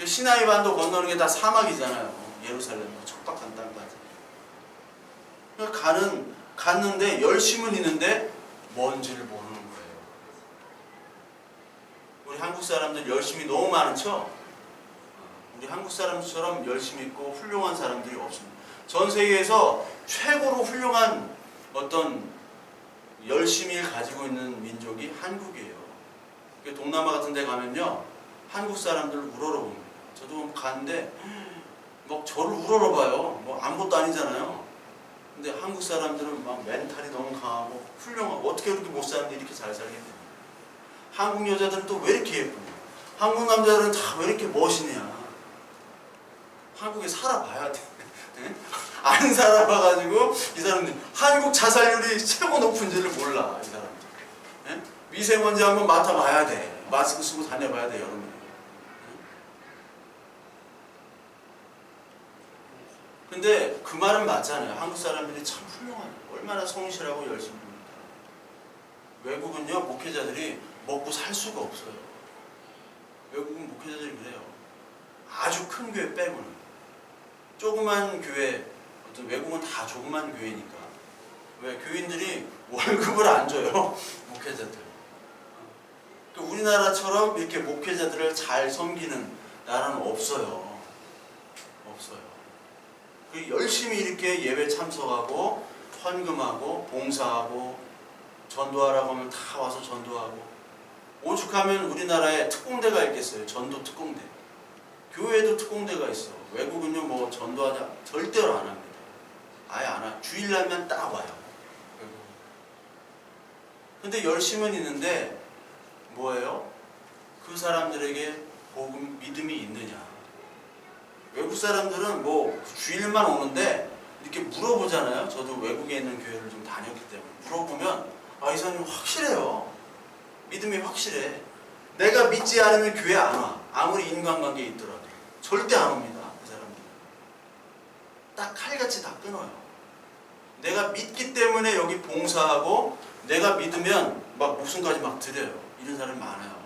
시나이반도 건너는 게 다 사막이잖아요. 예루살렘, 척박한 땅까지. 그러니까 갔는데 열심은 있는데 뭔지를 모르는 거예요. 우리 한국 사람들 열심이 너무 많죠? 우리 한국 사람처럼 열심히 있고 훌륭한 사람들이 없습니다. 전 세계에서 최고로 훌륭한 어떤 열심을 가지고 있는 민족이 한국이에요. 동남아 같은 데 가면요. 한국 사람들 우러러봅니다. 저도 가는데 막 저를 우러러봐요. 뭐 아무것도 아니잖아요. 근데 한국 사람들은 막 멘탈이 너무 강하고 훌륭하고 어떻게 그렇게 못 사는데 이렇게 잘 살겠냐. 한국 여자들은 또 왜 이렇게 예쁘냐. 한국 남자들은 다 왜 이렇게 멋이냐. 한국에 살아봐야 돼. 안 살아봐가지고 이 사람들 한국 자살률이 최고 높은지를 몰라. 이 사람들. 미세먼지 한번 맡아봐야 돼. 마스크 쓰고 다녀봐야 돼 여러분. 근데 그 말은 맞잖아요. 한국 사람들이 참 훌륭하네. 얼마나 성실하고 열심히 합니까. 외국은요 목회자들이 먹고 살 수가 없어요. 외국은 목회자들이 그래요. 아주 큰 교회 빼고는. 조그만 교회, 어떤 외국은 다 조그만 교회니까. 왜? 교인들이 월급을 안 줘요. 목회자들. 우리나라처럼 이렇게 목회자들을 잘 섬기는 나라는 없어요. 없어요. 열심히 이렇게 예배 참석하고 헌금하고 봉사하고 전도하라고 하면 다 와서 전도하고. 오죽하면 우리나라에 특공대가 있겠어요. 전도 특공대. 교회에도 특공대가 있어. 외국은요 뭐 전도하자 절대로 안 합니다. 아예 안 와. 주일날만 딱 와요. 근데 열심은 있는데 뭐예요? 그 사람들에게 복음 믿음이 있느냐. 외국 사람들은 뭐 주일만 오는데 이렇게 물어보잖아요. 저도 외국에 있는 교회를 좀 다녔기 때문에 물어보면 아, 이 사람이 확실해요. 믿음이 확실해. 내가 믿지 않으면 교회 안 와. 아무리 인간관계에 있더라도 절대 안 옵니다. 그 사람들 딱 칼같이 다 끊어요. 내가 믿기 때문에 여기 봉사하고 내가 믿으면 막 목숨까지 막 드려요. 이런 사람이 많아요.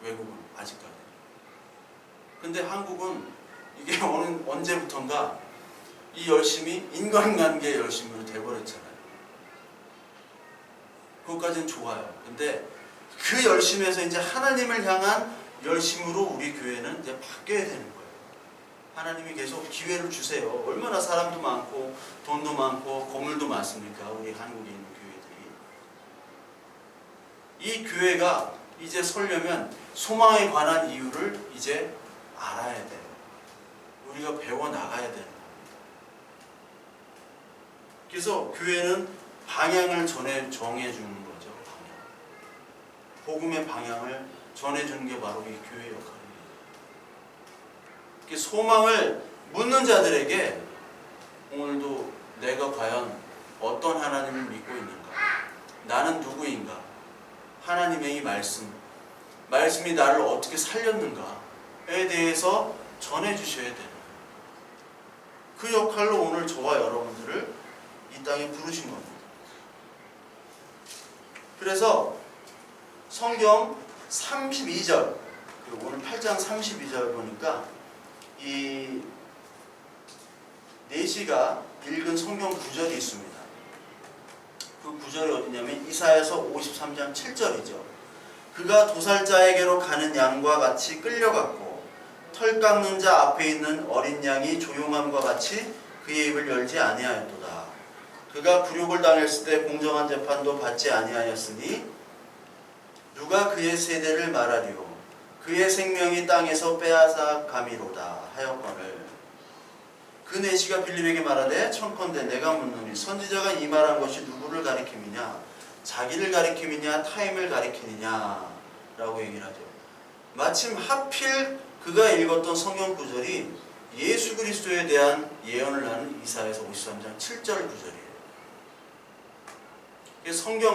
외국은 아직까지. 근데 한국은 이게 언제부턴가 이 열심이 인간관계 열심으로 돼버렸잖아요. 그것까지는 좋아요. 근데 그 열심에서 이제 하나님을 향한 열심으로 우리 교회는 이제 바뀌어야 되는 거예요. 하나님이 계속 기회를 주세요. 얼마나 사람도 많고 돈도 많고 건물도 많습니까? 우리 한국에 있는 교회들이. 이 교회가 이제 서려면 소망에 관한 이유를 이제 알아야 돼요. 우리가 배워나가야 되는 거예요. 그래서 교회는 방향을 정해주는 거죠. 방향. 복음의 방향을 전해주는 게 바로 이 교회의 역할입니다. 소망을 묻는 자들에게 오늘도 내가 과연 어떤 하나님을 믿고 있는가? 나는 누구인가? 하나님의 이 말씀이 나를 어떻게 살렸는가에 대해서 전해주셔야 되는 거예요. 그 역할로 오늘 저와 여러분들을 이 땅에 부르신 겁니다. 그래서 성경 32절, 오늘 8장 32절 보니까 이 4시가 읽은 성경 구절이 있습니다. 그 구절이 어디냐면 이사야서 53장 7절이죠. 그가 도살자에게로 가는 양과 같이 끌려갔고 털 깎는 자 앞에 있는 어린 양이 조용함과 같이 그의 입을 열지 아니하였도다. 그가 굴욕을 당했을 때 공정한 재판도 받지 아니하였으니 누가 그의 세대를 말하리요. 그의 생명이 땅에서 빼앗아 가미로다 하였거늘. 그 4시가 빌립에게 말하되 청컨대 내가 묻노니 선지자가 이 말한 것이 누구를 가리킴이냐? 자기를 가리킴이냐? 타임을 가리키느냐? 라고 얘기를 하죠. 마침 하필 그가 읽었던 성경 구절이 예수 그리스도에 대한 예언을 하는 이사야서 53장 7절 구절이에요.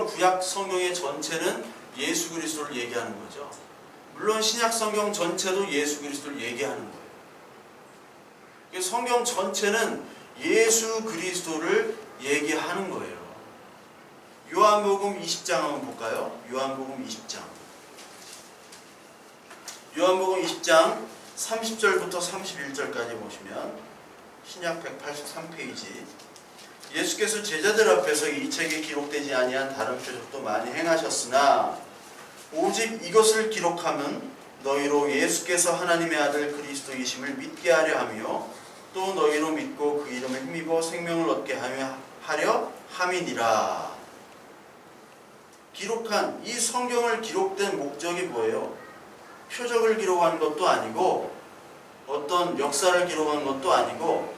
구약 성경의 전체는 예수 그리스도를 얘기하는 거죠. 물론 신약 성경 전체도 예수 그리스도를 얘기하는 거예요. 성경 전체는 예수 그리스도를 얘기하는 거예요. 요한복음 20장 한번 볼까요? 요한복음 20장. 요한복음 20장 30절부터 31절까지 보시면 신약 183페이지. 예수께서 제자들 앞에서 이 책에 기록되지 아니한 다른 표적도 많이 행하셨으나 오직 이것을 기록하면 너희로 예수께서 하나님의 아들 그리스도이심을 믿게 하려 하며 또 너희로 믿고 그 이름을 힘입어 생명을 얻게 하려 함이니라. 기록한 이 성경을 기록된 목적이 뭐예요? 표적을 기록한 것도 아니고 어떤 역사를 기록한 것도 아니고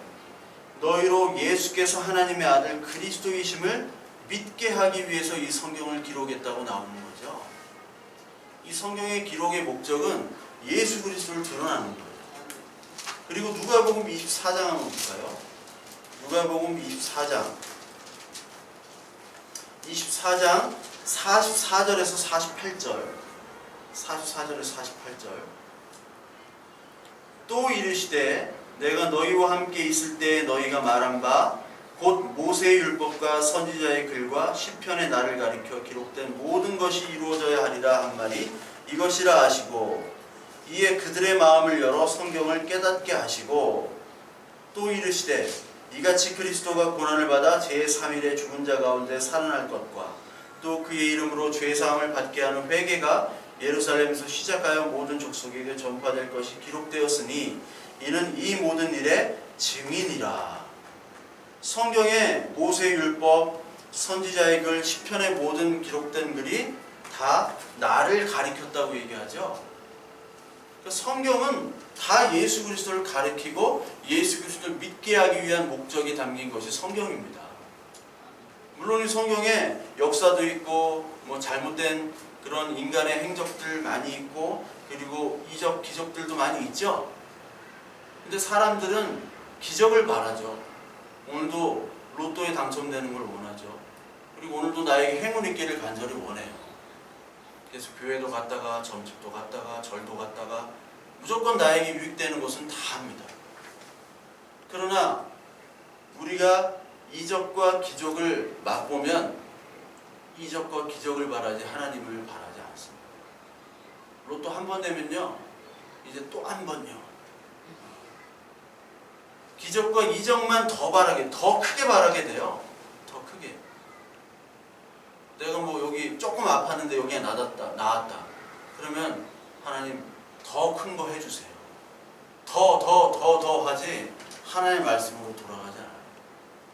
너희로 예수께서 하나님의 아들 그리스도이심을 믿게 하기 위해서 이 성경을 기록했다고 나오는 거죠. 이 성경의 기록의 목적은 예수 그리스도를 드러나는 거예요. 그리고 누가복음 24장 한번 볼까요? 누가복음 24장 44절에서 48절 44절에서 48절 또 이르시되 내가 너희와 함께 있을 때에 너희가 말한 바 곧 모세의 율법과 선지자의 글과 시편의 나를 가리켜 기록된 모든 것이 이루어져야 하리라 한 말이 이것이라 하시고 이에 그들의 마음을 열어 성경을 깨닫게 하시고 또 이르시되 이같이 그리스도가 고난을 받아 제3일에 죽은 자 가운데 살아날 것과 또 그의 이름으로 죄사함을 받게 하는 회개가 예루살렘에서 시작하여 모든 족속에게 전파될 것이 기록되었으니 이는 이 모든 일의 증인이라. 성경에 모세의 율법, 선지자의 글, 시편의 모든 기록된 글이 다 나를 가리켰다고 얘기하죠. 성경은 다 예수 그리스도를 가리키고 예수 그리스도를 믿게 하기 위한 목적이 담긴 것이 성경입니다. 물론 이 성경에 역사도 있고 잘못된 그런 인간의 행적들 많이 있고 그리고 이적 기적들도 많이 있죠. 근데 사람들은 기적을 바라죠. 오늘도 로또에 당첨되는 걸 원하죠. 그리고 오늘도 나에게 행운 있기를 간절히 원해요. 그래서 교회도 갔다가 점집도 갔다가 절도 갔다가 무조건 나에게 유익되는 것은 다 합니다. 그러나 우리가 이적과 기적을 맛보면 이적과 기적을 바라지 하나님을 바라지 않습니다. 로또 한 번 되면요, 이제 또 한 번요. 기적과 이적만 더 바라게, 더 크게 바라게 돼요. 더 크게. 내가 뭐 여기 조금 아팠는데 여기에 나았다. 그러면 하나님 더 큰 거 해주세요. 더 하지 하나님의 말씀으로 돌아가지 않아요.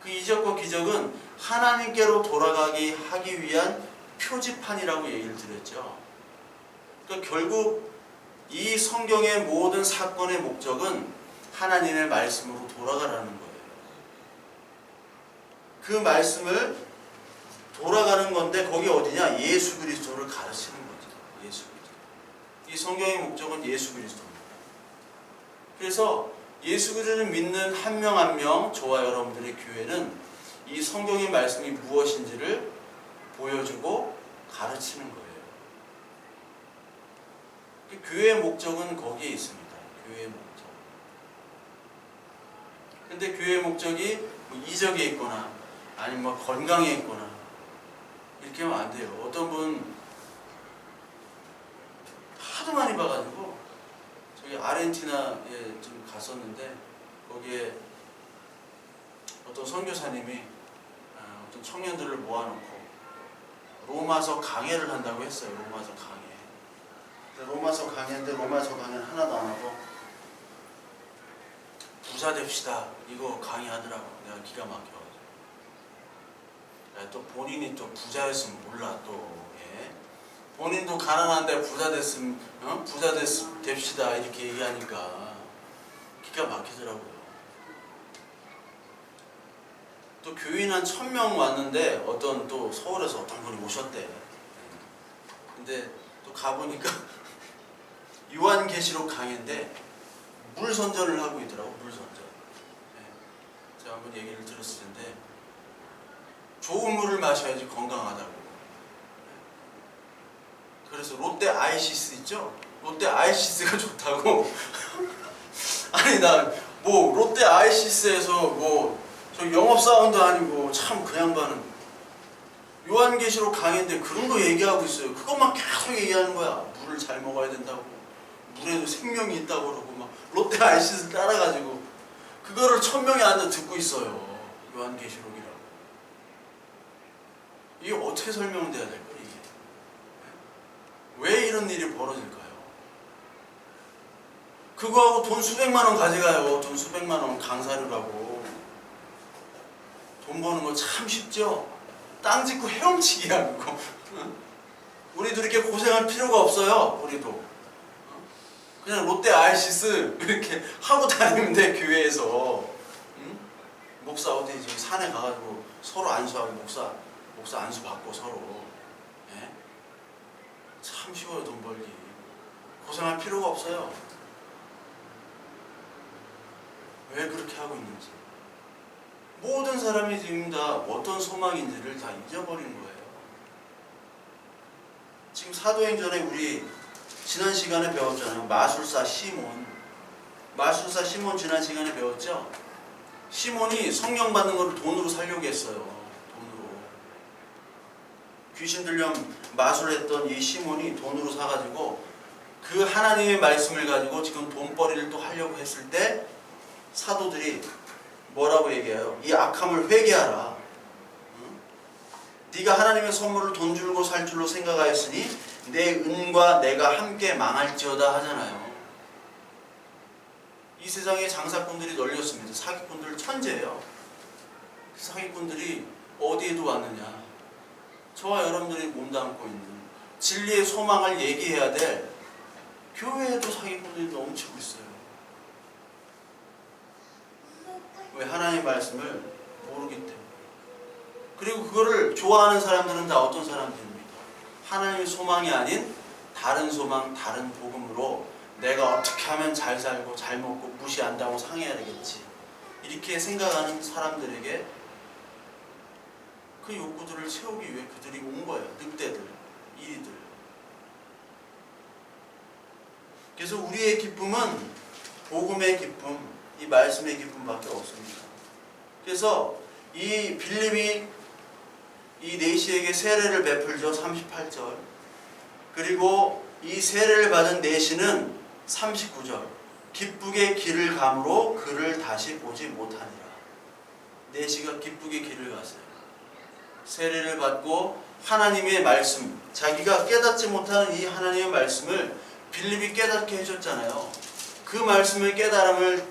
그 이적과 기적은 하나님께로 돌아가기 하기 위한 표지판이라고 얘기를 드렸죠. 그러니까 결국 이 성경의 모든 사건의 목적은 하나님의 말씀으로 돌아가라는 거예요. 그 말씀을 돌아가는 건데 거기 어디냐? 예수 그리스도를 가르치는 거죠. 예수 그리스도. 이 성경의 목적은 예수 그리스도입니다. 그래서 예수 그리스도를 믿는 한 명 한 명, 저와 여러분들의 교회는 이 성경의 말씀이 무엇인지를 보여주고 가르치는 거예요. 교회의 목적은 거기에 있습니다. 교회의 목적. 근데 교회의 목적이 뭐 이적에 있거나 아니면 뭐 건강에 있거나 이렇게 하면 안 돼요. 어떤 분 하도 많이 봐가지고 저기 아르헨티나에 좀 갔었는데 거기에 어떤 선교사님이 어떤 청년들을 모아놓고 로마서 강해를 한다고 했어요. 로마서 강해. 로마서 강해인데 로마서 강해는 하나도 안 하고 부자 됩시다 이거 강의하더라고. 내가 기가 막혀가지고. 또 본인이 또 부자였으면 몰라 또. 예. 본인도 가난한데 부자 됐으면 됩시다 이렇게 얘기하니까 기가 막히더라고요. 또 교인 한 1000명 왔는데 어떤 또 서울에서 어떤 분이 오셨대. 근데 또 가보니까 요한계시록 강의인데 물 선전을 하고 있더라고. 물 선전. 네. 제가 한번 얘기를 들었을 텐데 좋은 물을 마셔야지 건강하다고. 그래서 롯데 아이시스 있죠? 롯데 아이시스가 좋다고. 아니 나 뭐 롯데 아이시스에서 뭐 저 영업사원도 아니고 참 그 양반은 요한계시록 강의인데 그런 거 얘기하고 있어요. 그것만 계속 얘기하는 거야. 물을 잘 먹어야 된다고. 물에도 생명이 있다고 그러고 막 롯데 아이시스 따라가지고 그거를 1000명이 앉아 듣고 있어요. 요한계시록이라고. 이게 어떻게 설명돼야 될까요? 이게 왜 이런 일이 벌어질까요? 그거하고 돈 수백만 원 가져가요. 돈 수백만 원 강사료라고. 돈 버는 거 참 쉽죠? 땅 짓고 헤엄치기야 그거. 우리도 이렇게 고생할 필요가 없어요. 우리도 그냥 롯데 아이시스 이렇게 하고 다니면 돼. 교회에서. 응? 목사 어디 저기 산에 가가지고 서로 안수하고 목사 안수 받고 서로. 예? 참 쉬워요. 돈 벌기. 고생할 필요가 없어요. 왜 그렇게 하고 있는지. 모든 사람이 지금 다 어떤 소망인지를 다 잊어버린 거예요. 지금 사도행전에 우리 지난 시간에 배웠잖아요. 마술사 시몬. 마술사 시몬 지난 시간에 배웠죠? 시몬이 성령 받는 걸 돈으로 살려고 했어요. 돈으로. 귀신 들려 마술했던 이 시몬이 돈으로 사가지고 그 하나님의 말씀을 가지고 지금 돈벌이를 또 하려고 했을 때 사도들이 뭐라고 얘기해요? 이 악함을 회개하라. 응? 네가 하나님의 선물을 돈 줄고 살 줄로 생각하였으니 내 은과 내가 함께 망할지어다 하잖아요. 이 세상에 장사꾼들이 널렸습니다. 사기꾼들 천재예요. 사기꾼들이 어디에도 왔느냐? 저와 여러분들이 몸담고 있는 진리의 소망을 얘기해야 될 교회에도 사기꾼들이 넘치고 있어요. 왜? 하나님의 말씀을 모르기 때문에. 그리고 그거를 좋아하는 사람들은 다 어떤 사람들입니까? 하나님의 소망이 아닌 다른 소망, 다른 복음으로 내가 어떻게 하면 잘 살고 잘 먹고 무시한다고 상해야 되겠지. 이렇게 생각하는 사람들에게 그 욕구들을 채우기 위해 그들이 온 거예요. 늑대들, 이리들. 그래서 우리의 기쁨은 복음의 기쁨, 이 말씀의 기쁨밖에 없습니다. 그래서 이 빌립이 이 내시에게 세례를 베풀죠. 38절. 그리고 이 세례를 받은 내시는 39절. 기쁘게 길을 감으로 그를 다시 보지 못하니라. 내시가 기쁘게 길을 갔어요. 세례를 받고 하나님의 말씀, 자기가 깨닫지 못하는 이 하나님의 말씀을 빌립이 깨닫게 해줬잖아요. 그 말씀의 깨달음을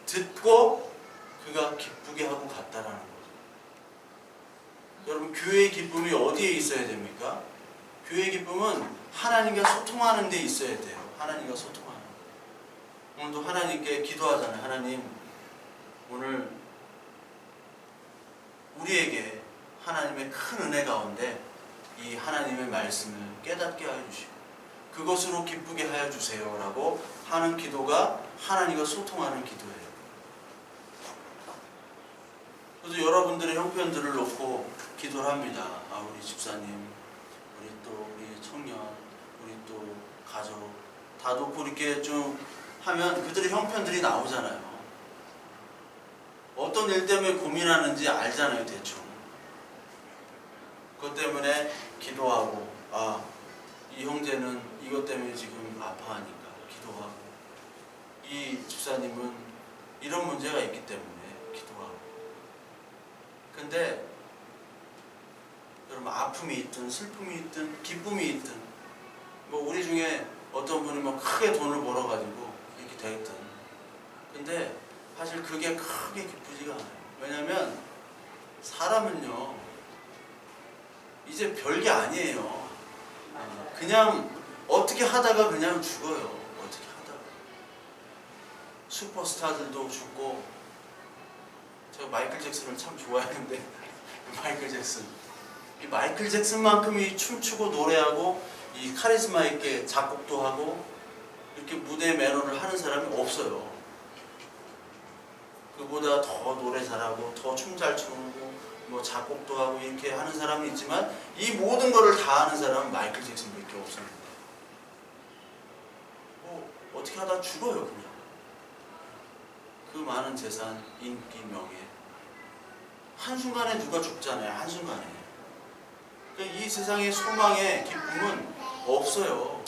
듣고 그가 기쁘게 하고 갔다라는 거죠. 여러분, 교회의 기쁨이 어디에 있어야 됩니까? 교회의 기쁨은 하나님과 소통하는 데 있어야 돼요. 하나님과 소통하는 데. 오늘도 하나님께 기도하잖아요. 하나님, 오늘 우리에게 하나님의 큰 은혜 가운데 이 하나님의 말씀을 깨닫게 하여 주시고 그것으로 기쁘게 하여 주세요 라고 하는 기도가 하나님과 소통하는 기도예요. 그래서 여러분들의 형편들을 놓고 기도를 합니다. 우리 집사님, 우리 또 우리 청년, 우리 또 가족 다 놓고 이렇게 좀 하면 그들의 형편들이 나오잖아요. 어떤 일 때문에 고민하는지 알잖아요, 대충. 그것 때문에 기도하고, 이 형제는 이것 때문에 지금 아파하니까 기도하고, 이 집사님은 이런 문제가 있기 때문에 기도하고. 근데 여러분, 아픔이 있든 슬픔이 있든 기쁨이 있든 뭐 우리 중에 어떤 분이 뭐 크게 돈을 벌어가지고 이렇게 되겠든, 근데 사실 그게 크게 기쁘지가 않아요. 왜냐면 사람은요 이제 별게 아니에요. 그냥 어떻게 하다가 그냥 죽어요. 어떻게 하다가. 슈퍼스타들도 죽고, 제가 마이클 잭슨을 참 좋아하는데 마이클 잭슨, 이 마이클 잭슨만큼이 춤추고 노래하고 이 카리스마 있게 작곡도 하고 이렇게 무대 매너를 하는 사람이 없어요. 그보다 더 노래 잘하고 더 춤 잘 추고 뭐 작곡도 하고 이렇게 하는 사람이 있지만 이 모든 거를 다 하는 사람은 마이클 잭슨밖에 없습니다. 뭐 어떻게 하다 죽어요 그냥. 그 많은 재산, 인기, 명예, 한순간에 누가 죽잖아요. 한순간에. 그러니까 이 세상의 소망의 기쁨은 없어요.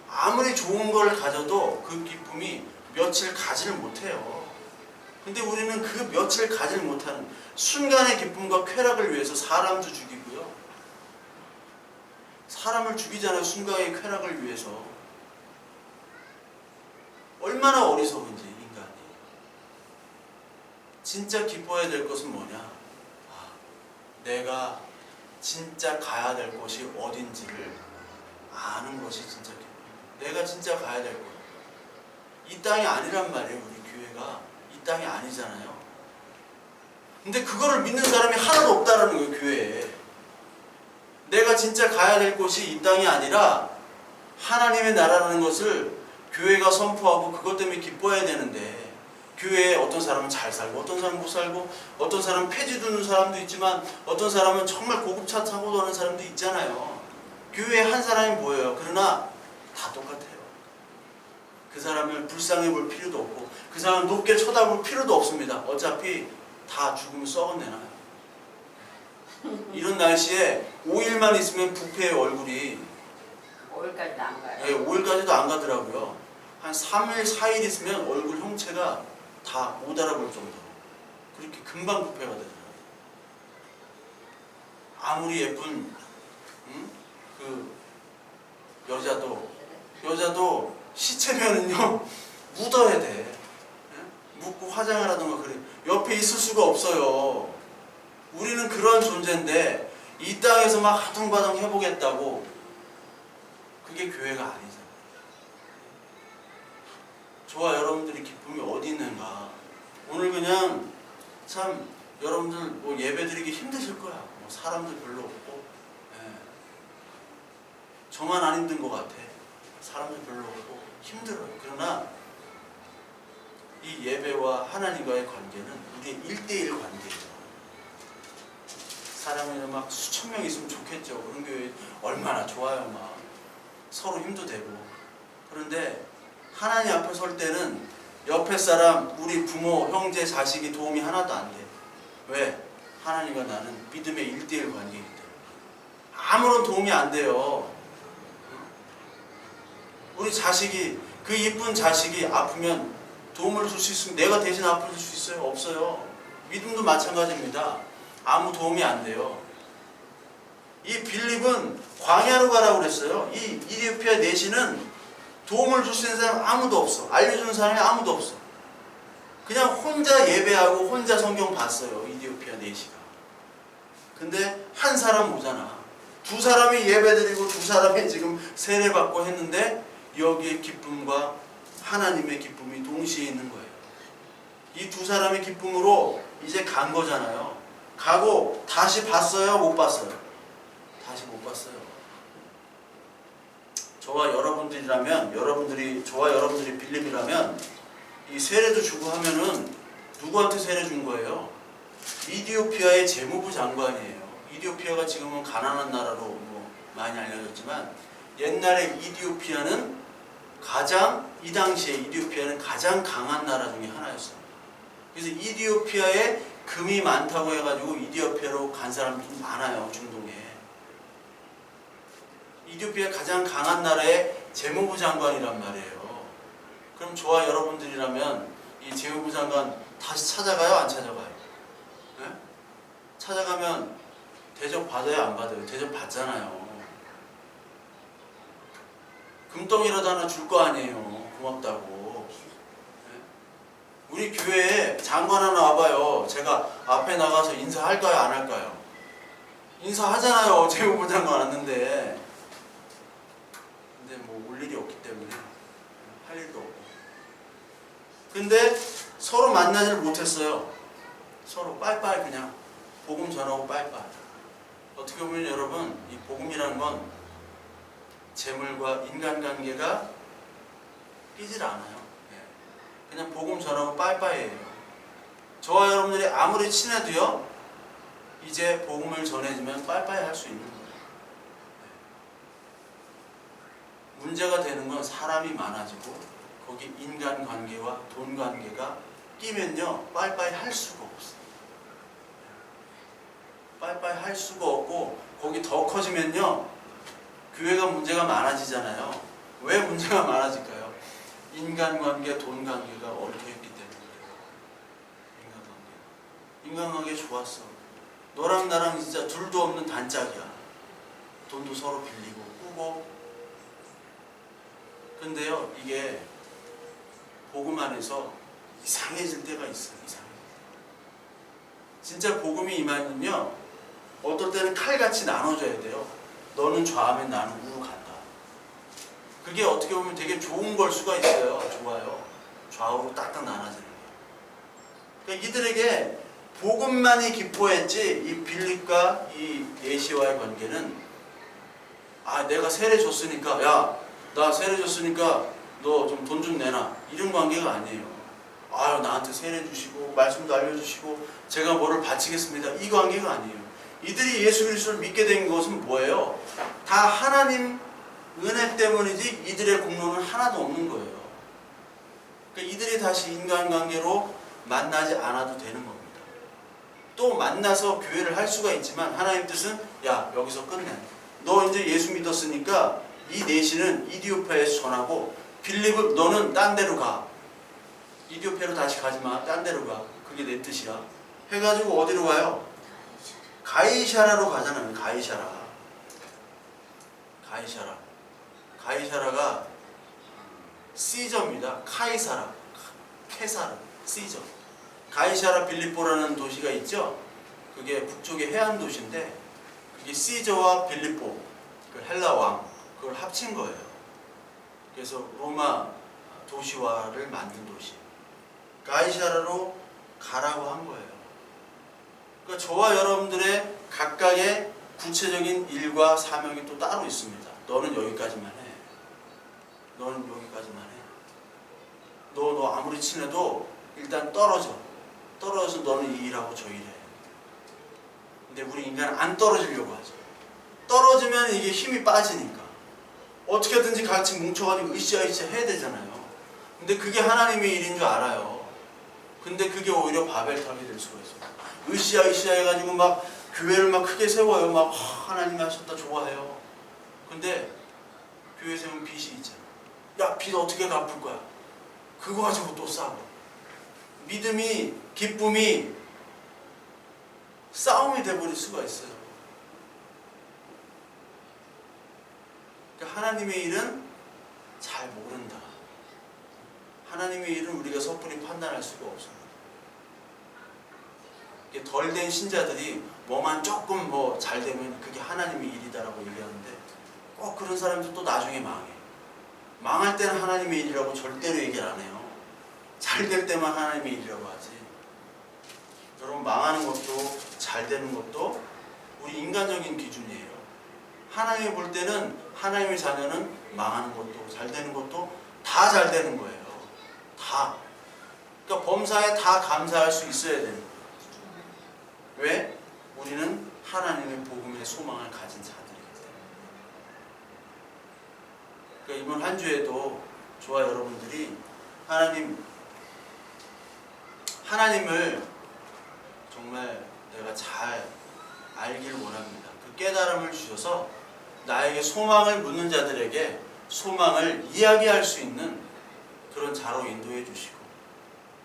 아무리 좋은 걸 가져도 그 기쁨이 며칠 가지를 못해요. 근데 우리는 그 며칠 가지를 못하는 순간의 기쁨과 쾌락을 위해서 사람도 죽이고요. 사람을 죽이잖아요. 순간의 쾌락을 위해서. 얼마나 어리석은지 인간이. 진짜 기뻐해야 될 것은 뭐냐? 내가 진짜 가야 될 곳이 어딘지를 아는 것이 진짜 기쁨. 내가 진짜 가야 될 곳. 이 땅이 아니란 말이에요. 우리 교회가. 이 땅이 아니잖아요. 근데 그거를 믿는 사람이 하나도 없다는 거예요. 교회에. 내가 진짜 가야 될 곳이 이 땅이 아니라 하나님의 나라라는 것을 교회가 선포하고 그것 때문에 기뻐해야 되는데, 교회에 어떤 사람은 잘 살고 어떤 사람은 못 살고 어떤 사람은 폐지 두는 사람도 있지만 어떤 사람은 정말 고급차 타고 도는 사람도 있잖아요. 교회에 한 사람이 보여요. 그러나 다 똑같아요. 그 사람을 불쌍히 볼 필요도 없고 그 사람을 높게 쳐다볼 필요도 없습니다. 어차피 다 죽으면 썩어내나요. 이런 날씨에 5일만 있으면 부패의 얼굴이 5일까지도 안 가요. 5일까지도 안 가더라고요. 한 3일, 4일 있으면 얼굴 형체가 다 못 알아볼 정도로 그렇게 금방 부패가 되더라고요. 아무리 예쁜 그 여자도 시체면은요 묻어야 돼. 묻고 화장을 하던가 그래. 옆에 있을 수가 없어요. 우리는 그런 존재인데 이 땅에서 막 하둥바둥 해보겠다고, 그게 교회가 아니잖아요. 저와 여러분들이 기쁨이 어디 있는가. 오늘 그냥 참 여러분들 뭐 예배 드리기 힘드실 거야. 뭐 사람들 별로 없고, 저만 안 힘든 것 같아. 사람들 별로 없고 힘들어요. 그러나 이 예배와 하나님과의 관계는 우리의 1대1 관계예요. 사람이 막 수천 명 있으면 좋겠죠. 그런 교회 얼마나 좋아요. 막 서로 힘도 되고. 그런데 하나님 앞에 설 때는 옆에 사람, 우리 부모, 형제, 자식이 도움이 하나도 안 돼. 왜? 하나님과 나는 믿음의 1대1 관계이기 때문에 아무런 도움이 안 돼요. 우리 자식이, 그 이쁜 자식이 아프면 도움을 줄 수 있으면 내가 대신 아플 수 있어요? 없어요. 믿음도 마찬가지입니다. 아무 도움이 안 돼요. 이 빌립은 광야로 가라고 그랬어요. 이 이디오피아 내시는 도움을 줄 수 있는 사람 아무도 없어. 알려주는 사람이 아무도 없어. 그냥 혼자 예배하고 혼자 성경 봤어요. 이디오피아 내시가. 근데 한 사람 오잖아. 두 사람이 예배드리고 두 사람이 지금 세례받고 했는데 여기에 기쁨과 하나님의 기쁨이 동시에 있는 거예요. 이 두 사람의 기쁨으로 이제 간 거잖아요. 가고 다시 봤어요? 못 봤어요? 다시 못 봤어요. 저와 여러분들이 빌립이라면 이 세례도 주고 하면은 누구한테 세례 준 거예요? 이디오피아의 재무부 장관이에요. 이디오피아가 지금은 가난한 나라로 뭐 많이 알려졌지만 옛날에 이디오피아는 이 당시에 이디오피아는 가장 강한 나라 중에 하나였어요. 그래서 이디오피아에 금이 많다고 해가지고 이디오피아로 간 사람들이 많아요. 중동에. 이디오피아 가장 강한 나라의 재무부 장관이란 말이에요. 그럼 저와 여러분들이라면 이 재무부 장관 다시 찾아가요? 안 찾아가요? 네? 찾아가면 대접 받아요? 안 받아요? 대접 받잖아요. 금덩이라도 하나 줄 거 아니에요. 고맙다고. 네? 우리 교회에 장관 하나 와봐요. 제가 앞에 나가서 인사할까요? 안 할까요? 인사하잖아요. 재무부 장관 왔는데. 근데 뭐 올 일이 없기 때문에 할 일도 없고. 근데 서로 만나지를 못했어요. 서로 빠이빠이 그냥 복음 전하고 빠이빠이. 어떻게 보면 여러분 이 복음이라는 건 재물과 인간관계가 끼질 않아요. 그냥 복음 전하고 빠이빠이예요. 저와 여러분들이 아무리 친해도요 이제 복음을 전해주면 빠이빠이 할 수 있는 거예요. 문제가 되는 건 사람이 많아지고 거기 인간관계와 돈관계가 끼면요 빠이빠이 할 수가 없어요. 빠이빠이 할 수가 없고 거기 더 커지면요 교회가 문제가 많아지잖아요. 왜 문제가 많아질까요? 인간관계, 돈관계가 얽혀있기 때문이에요. 인간관계 좋았어. 너랑 나랑 진짜 둘도 없는 단짝이야. 돈도 서로 빌리고 꾸고. 근데요 이게 복음 안에서 이상해질 때가 있어요. 이상해. 진짜 복음이 임하면요 어떨 때는 칼같이 나눠져야 돼요. 너는 좌하면 나는 우로 간다. 그게 어떻게 보면 되게 좋은 걸 수가 있어요. 좋아요. 좌우로 딱딱 나눠지는 거예요. 그러니까 이들에게 복음만이 기뻐했지 이 빌립과 이 내시와의 관계는 내가 세례 줬으니까 나 세례 줬으니까 너 좀 돈 좀 내놔. 이런 관계가 아니에요. 나한테 세례 주시고 말씀도 알려주시고 제가 뭐를 바치겠습니다. 이 관계가 아니에요. 이들이 예수 그리스도를 믿게 된 것은 뭐예요? 다 하나님 은혜 때문이지 이들의 공로는 하나도 없는 거예요. 그러니까 이들이 다시 인간관계로 만나지 않아도 되는 겁니다. 또 만나서 교회를 할 수가 있지만 하나님 뜻은 여기서 끝내. 너 이제 예수 믿었으니까 이 내시는 이디오피아에서 전하고 빌립을 너는 딴 데로 가. 이디오피아로 다시 가지 마. 딴 데로 가. 그게 내 뜻이야. 해가지고 어디로 가요? 가이사라로 가잖아요. 가이사라가 시저입니다. 케사르, 시저. 가이사라 빌립보라는 도시가 있죠. 그게 북쪽의 해안 도시인데 그게 시저와 빌립보, 그 헬라 왕, 그걸 합친 거예요. 그래서 로마 도시화를 만든 도시. 가이사라로 가라고 한 거예요. 그러니까 저와 여러분들의 각각의 구체적인 일과 사명이 또 따로 있습니다. 너는 여기까지만 해. 너는 여기까지만 해. 너 아무리 친해도 일단 떨어져서 너는 이 일하고 저 일해. 근데 우리 인간은 안 떨어지려고 하죠. 떨어지면 이게 힘이 빠지니까 어떻게든지 같이 뭉쳐가지고 으쌰으쌰 해야 되잖아요. 근데 그게 하나님의 일인 줄 알아요. 근데 그게 오히려 바벨탑이 될 수가 있어요. 으쌰 해가지고 막 교회를 막 크게 세워요. 막 하나님이 하셨다 좋아해요. 근데 교회 세우면 빚이 있잖아. 야, 빚 어떻게 갚을 거야? 그거 가지고 또 싸워. 믿음이, 기쁨이 싸움이 돼버릴 수가 있어요. 그러니까 하나님의 일은 잘 모른다. 하나님의 일은 우리가 섣불리 판단할 수가 없습니다. 덜 된 신자들이 뭐만 조금 뭐 잘 되면 그게 하나님의 일이다라고 얘기하는데 꼭 그런 사람들 또 나중에 망해. 망할 때는 하나님의 일이라고 절대로 얘기를 안 해요. 잘 될 때만 하나님의 일이라고 하지. 여러분, 망하는 것도 잘 되는 것도 우리 인간적인 기준이에요. 하나님이 볼 때는 하나님의 자녀는 망하는 것도 잘 되는 것도 다 잘 되는 거예요. 다. 그러니까 범사에 다 감사할 수 있어야 되는 거예요. 왜? 우리는 하나님의 복음의 소망을 가진 자들이기 때문에. 그러니까 이번 한 주에도 저와 여러분들이 하나님을 정말 내가 잘 알기를 원합니다. 그 깨달음을 주셔서 나에게 소망을 묻는 자들에게 소망을 이야기할 수 있는 그런 자로 인도해 주시고,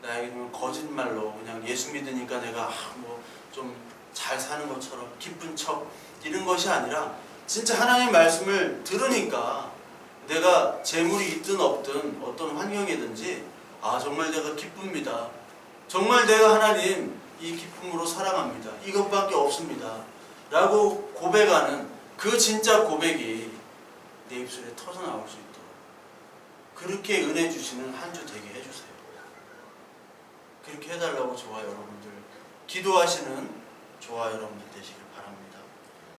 나에게 거짓말로 그냥 예수 믿으니까 내가 뭐 좀 잘 사는 것처럼 기쁜 척 이런 것이 아니라 진짜 하나님의 말씀을 들으니까 내가 재물이 있든 없든 어떤 환경이든지 정말 내가 기쁩니다. 정말 내가 하나님 이 기쁨으로 살아갑니다. 이것밖에 없습니다. 라고 고백하는 그 진짜 고백이 내 입술에 터져나올 수 있도록 그렇게 은혜 주시는 한 주 되게 해주세요. 그렇게 해달라고 저와 여러분들, 기도하시는 저와 여러분들 되시길